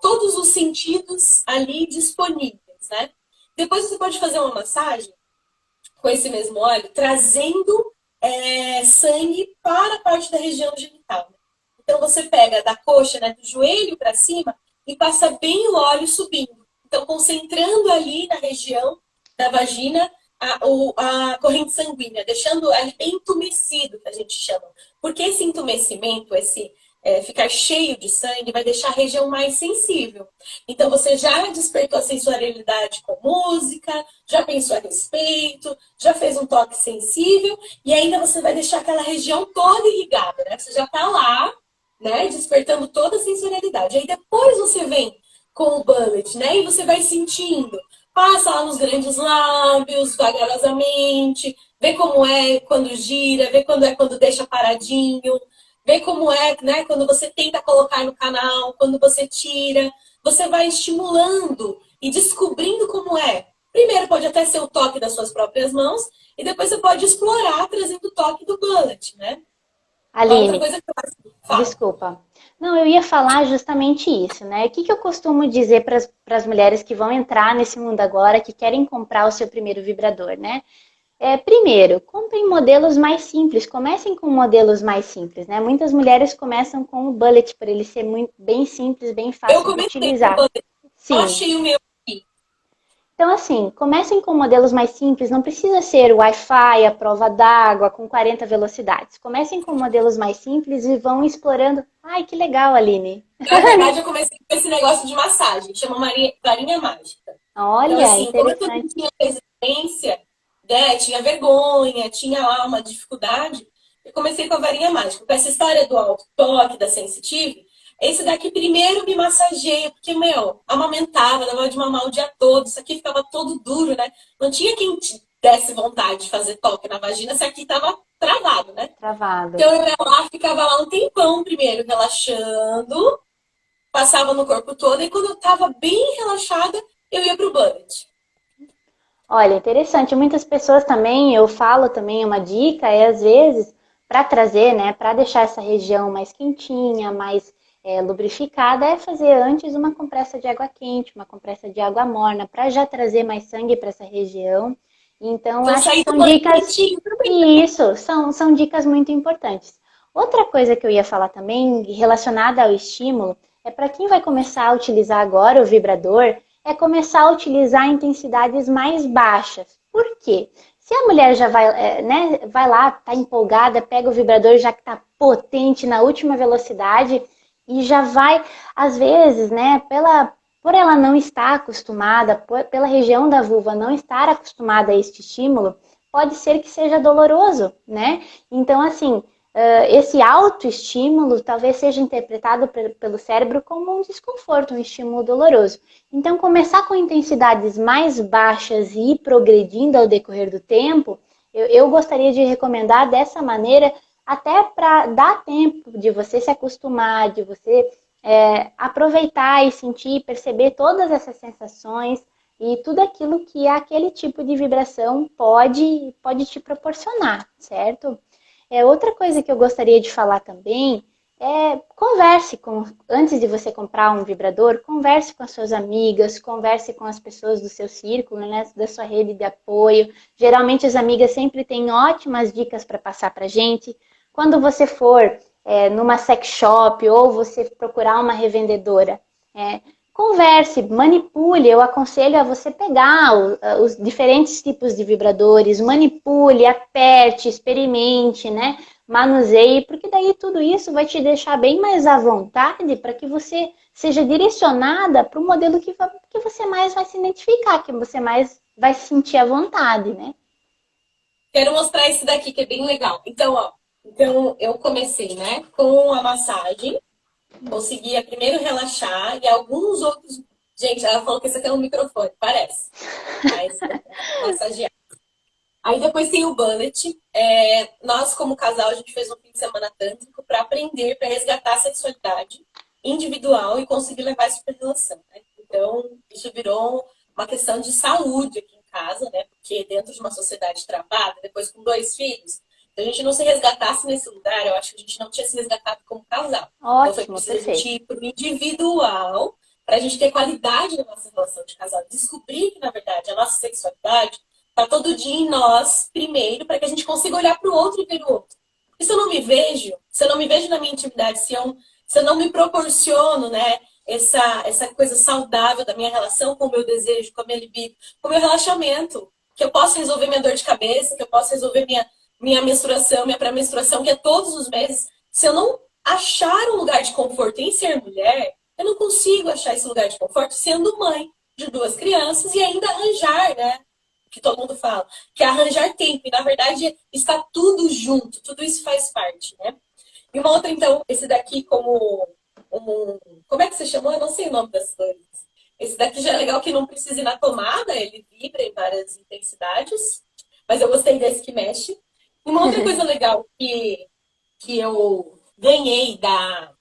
todos os sentidos ali disponíveis, né? Depois, você pode fazer uma massagem com esse mesmo óleo, trazendo sangue para a parte da região genital. Então você pega da coxa, né, do joelho para cima e passa bem o óleo subindo. Então concentrando ali na região da vagina a corrente sanguínea, deixando ali bem entumecido, que a gente chama. Porque esse entumecimento, esse ficar cheio de sangue, vai deixar a região mais sensível. Então você já despertou a sensualidade com música, já pensou a respeito, já fez um toque sensível e ainda você vai deixar aquela região toda irrigada, né? Você já está lá, né? Despertando toda a sensorialidade. Aí depois você vem com o bullet, né? E você vai sentindo. Passa lá nos grandes lábios, vagarosamente, vê como é quando gira, vê quando deixa paradinho, vê como é, né? Quando você tenta colocar no canal, quando você tira, você vai estimulando e descobrindo como é. Primeiro pode até ser o toque das suas próprias mãos, e depois você pode explorar trazendo o toque do bullet, né? Uma outra Aline, coisa que eu falo. desculpa. Não, eu ia falar justamente isso, né? O que que eu costumo dizer para as mulheres que vão entrar nesse mundo agora, que querem comprar o seu primeiro vibrador, né? Primeiro, comprem modelos mais simples, comecem com modelos mais simples, né? Muitas mulheres começam com o bullet, por ele ser muito, bem simples, bem Eu fácil de comecei com o utilizar. bullet, eu Sim. achei o meu aqui. Então, assim, comecem com modelos mais simples, não precisa ser Wi-Fi, a prova d'água, com 40 velocidades. Comecem com modelos mais simples e vão explorando. Ai, que legal, Aline. Na verdade, eu comecei com esse negócio de massagem, chama varinha mágica. Então, Olha, assim, como eu também interessante. tinha resistência, né, tinha vergonha, tinha lá uma dificuldade, eu comecei com a varinha mágica. Com essa história do auto-toque, da sensitive, esse daqui primeiro me massageia, porque, meu, amamentava, dava de mamar o dia todo, isso aqui ficava todo duro, né? Não tinha quem te desse vontade de fazer toque na vagina, se aqui tava travado, né? Travado. Então eu ia lá, ficava lá um tempão primeiro, relaxando, passava no corpo todo, e quando eu tava bem relaxada, eu ia pro bullet. Olha, interessante. Muitas pessoas também, eu falo também, uma dica é às vezes para trazer, né, para deixar essa região mais quentinha, mais lubrificada, é fazer antes uma compressa de água quente, uma compressa de água morna, para já trazer mais sangue para essa região. Então, Vou acho que sair do são banho dicas, quentinho também. e isso, são dicas muito importantes. Outra coisa que eu ia falar também, relacionada ao estímulo, é para quem vai começar a utilizar agora o vibrador, é começar a utilizar intensidades mais baixas. Por quê? Se a mulher já vai, né, vai lá, tá empolgada, pega o vibrador já que tá potente na última velocidade e já vai, às vezes, né, por ela não estar acostumada, pela região da vulva não estar acostumada a este estímulo, pode ser que seja doloroso, né? Então, assim, esse autoestímulo talvez seja interpretado pelo cérebro como um desconforto, um estímulo doloroso. Então, começar com intensidades mais baixas e ir progredindo ao decorrer do tempo, eu gostaria de recomendar dessa maneira, até para dar tempo de você se acostumar, de você aproveitar e sentir, perceber todas essas sensações e tudo aquilo que aquele tipo de vibração pode te proporcionar, certo? Outra coisa que eu gostaria de falar também converse antes de você comprar um vibrador, converse com as suas amigas, converse com as pessoas do seu círculo, né, da sua rede de apoio. Geralmente as amigas sempre têm ótimas dicas para passar para a gente. Quando você for numa sex shop ou você procurar uma revendedora, converse, manipule. Eu aconselho a você pegar os diferentes tipos de vibradores, manipule, aperte, experimente, né? Manuseie, porque daí tudo isso vai te deixar bem mais à vontade para que você seja direcionada para o modelo que você mais vai se identificar, que você mais vai se sentir à vontade, né? Quero mostrar esse daqui que é bem legal. Então, ó, eu comecei, né, com a massagem, conseguia primeiro relaxar e alguns outros. Gente, ela falou que esse aqui é um microfone, parece. Mas massagear. Aí depois tem o bullet. Nós, como casal, a gente fez um fim de semana tântrico para aprender, para resgatar a sexualidade individual e conseguir levar isso para a relação. Né? Então, isso virou uma questão de saúde aqui em casa, né? Porque dentro de uma sociedade travada, depois com 2 filhos, se a gente não se resgatasse nesse lugar, eu acho que a gente não tinha se resgatado como casal. Ótimo, então foi preciso a gente ir para o individual para a gente ter qualidade na nossa relação de casal. Descobrir que, na verdade, a nossa sexualidade está todo dia em nós, primeiro, para que a gente consiga olhar para o outro e ver o outro. E se eu não me vejo, na minha intimidade, se eu não me proporciono, né, essa coisa saudável da minha relação com o meu desejo, com a minha libido, com o meu relaxamento, que eu posso resolver minha dor de cabeça, que eu posso resolver minha menstruação, minha pré-menstruação, que é todos os meses. Se eu não achar um lugar de conforto em ser mulher, eu não consigo achar esse lugar de conforto sendo mãe de 2 crianças e ainda arranjar, né? Que todo mundo fala, que é arranjar tempo. E, na verdade, está tudo junto. Tudo isso faz parte, né? E uma outra, então, esse daqui como como é que você chamou? Eu não sei o nome das coisas. Esse daqui já é legal que não precisa ir na tomada, ele vibra em várias intensidades. Mas eu gostei desse que mexe. E uma outra coisa legal que eu ganhei da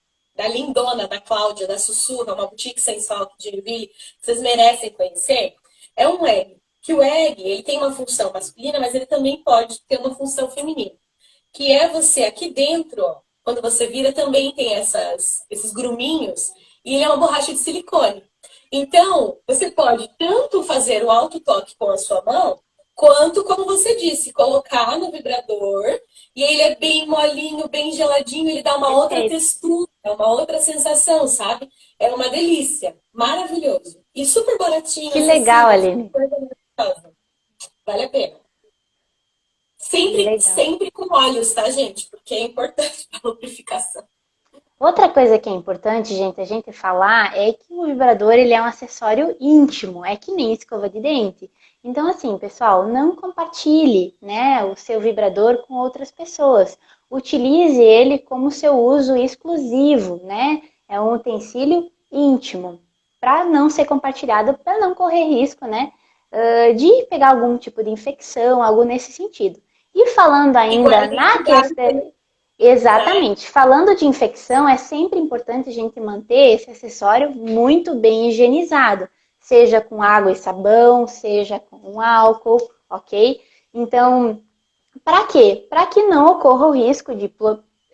lindona, da Cláudia, da Sussurra, uma boutique sensual aqui de Joinville, que vocês merecem conhecer, é um egg. Que o egg, ele tem uma função masculina, mas ele também pode ter uma função feminina. Que é você aqui dentro, ó, quando você vira, também tem esses gruminhos, e ele é uma borracha de silicone. Então, você pode tanto fazer o autotoque com a sua mão, quanto, como você disse, colocar no vibrador, e ele é bem molinho, bem geladinho, ele dá uma outra textura, uma outra sensação, sabe? É uma delícia, maravilhoso. E super baratinho. Que legal, Aline. Vale a pena. Sempre com óleos, tá, gente? Porque é importante para a lubrificação. Outra coisa que é importante, gente, a gente falar é que o vibrador ele é um acessório íntimo, é que nem escova de dente. Então, assim, pessoal, não compartilhe, né, o seu vibrador com outras pessoas. Utilize ele como seu uso exclusivo, né? É um utensílio íntimo, para não ser compartilhado, para não correr risco, né, de pegar algum tipo de infecção, algo nesse sentido. E falando ainda na questão... Exatamente. Falando de infecção, é sempre importante a gente manter esse acessório muito bem higienizado. Seja com água e sabão, seja com álcool, ok? Então, para quê? Para que não ocorra o risco de...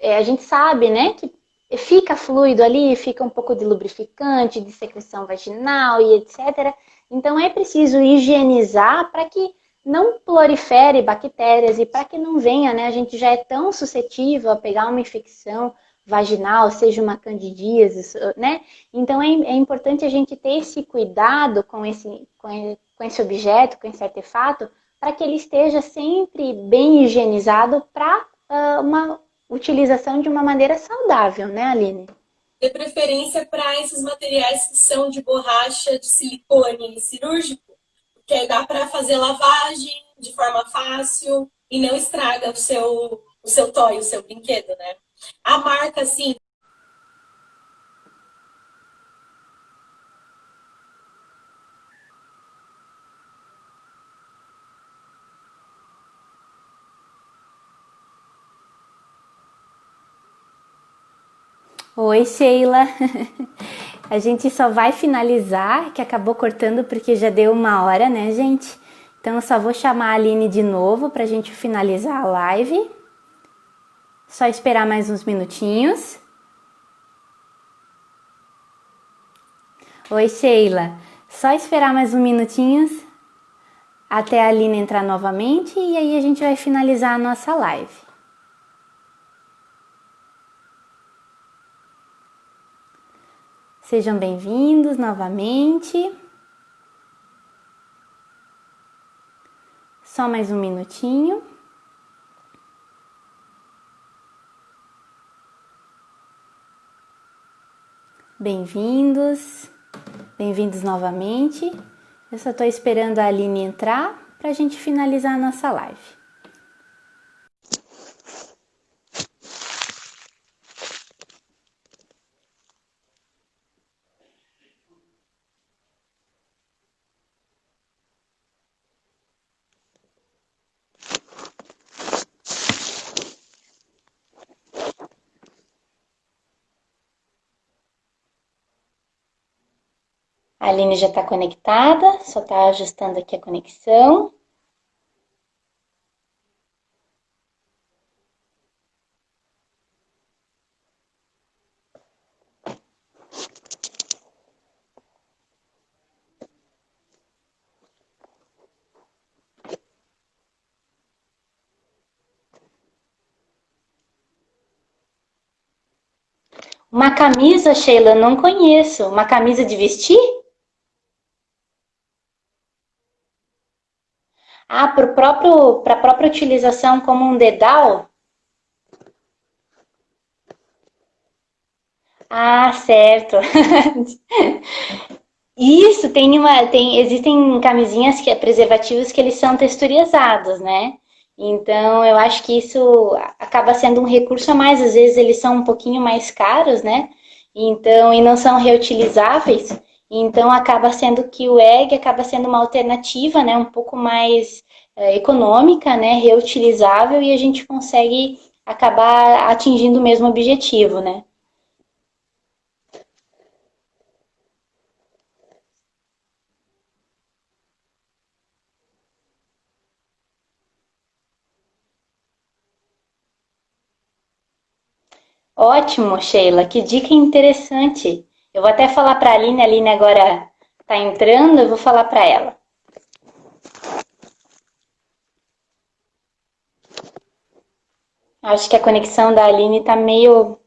a gente sabe, né, que fica fluido ali, fica um pouco de lubrificante, de secreção vaginal e etc. Então, é preciso higienizar para que não prolifere bactérias e para que não venha, né? A gente já é tão suscetível a pegar uma infecção vaginal, seja uma candidíase, né? Então é importante a gente ter esse cuidado com esse objeto, com esse artefato, para que ele esteja sempre bem higienizado para uma utilização de uma maneira saudável, né, Aline? De preferência para esses materiais que são de borracha, de silicone cirúrgico, porque aí dá para fazer lavagem de forma fácil e não estraga o seu toy, o seu brinquedo, né? A marca, assim, Oi, Sheila. A gente só vai finalizar, que acabou cortando porque já deu 1 hora, né, gente? Então eu só vou chamar a Aline de novo pra gente finalizar a live. Só esperar mais uns minutinhos. Oi, Sheila. Só esperar mais uns minutinhos até a Aline entrar novamente e aí a gente vai finalizar a nossa live. Sejam bem-vindos novamente. Só mais um minutinho. Bem-vindos. Bem-vindos novamente. Eu só estou esperando a Aline entrar para a gente finalizar a nossa live. A Aline já está conectada, só está ajustando aqui a conexão. Uma camisa, Sheila, não conheço. Uma camisa de vestir? Ah, para a própria utilização como um dedal? Ah, certo. Isso, existem camisinhas preservativos que eles são texturizados, né? Então, eu acho que isso acaba sendo um recurso a mais. Às vezes eles são um pouquinho mais caros, né? Então, e não são reutilizáveis. Então, acaba sendo que o egg acaba sendo uma alternativa, né? Um pouco mais econômica, né? Reutilizável e a gente consegue acabar atingindo o mesmo objetivo, né? Ótimo, Sheila, que dica interessante. Eu vou até falar para a Aline agora está entrando, eu vou falar para ela. Acho que a conexão da Aline tá meio,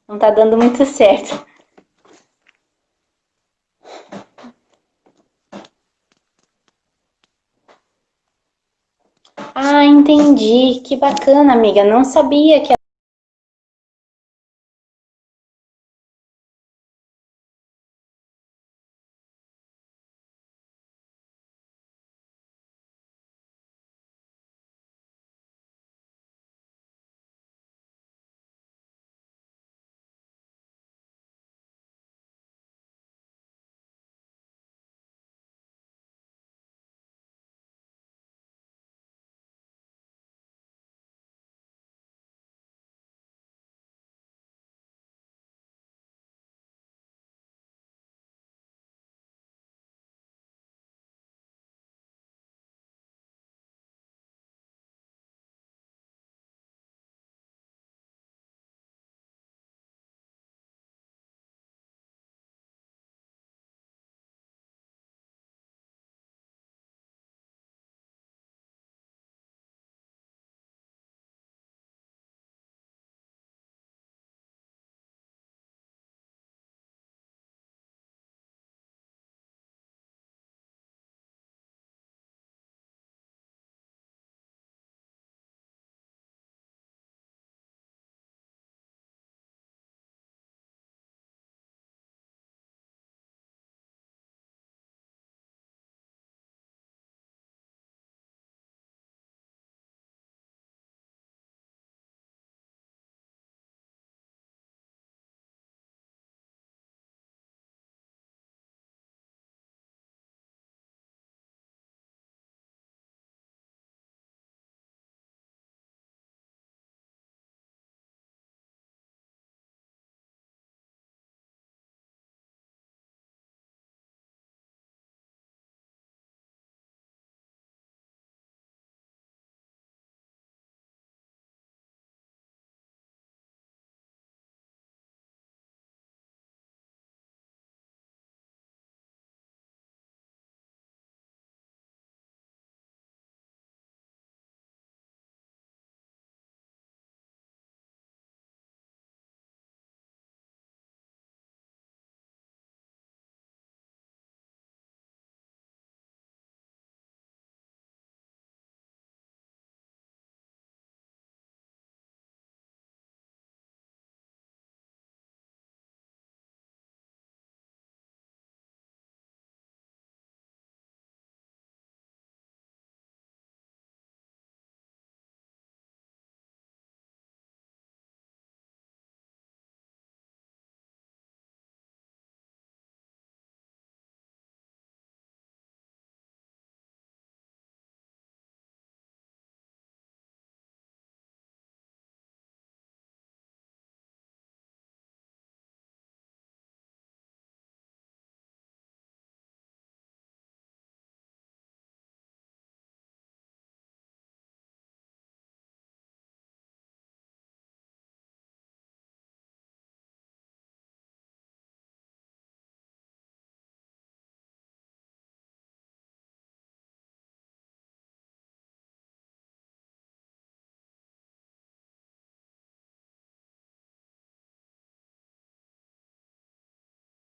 não tá dando muito certo. Ah, entendi. Que bacana, amiga. Não sabia que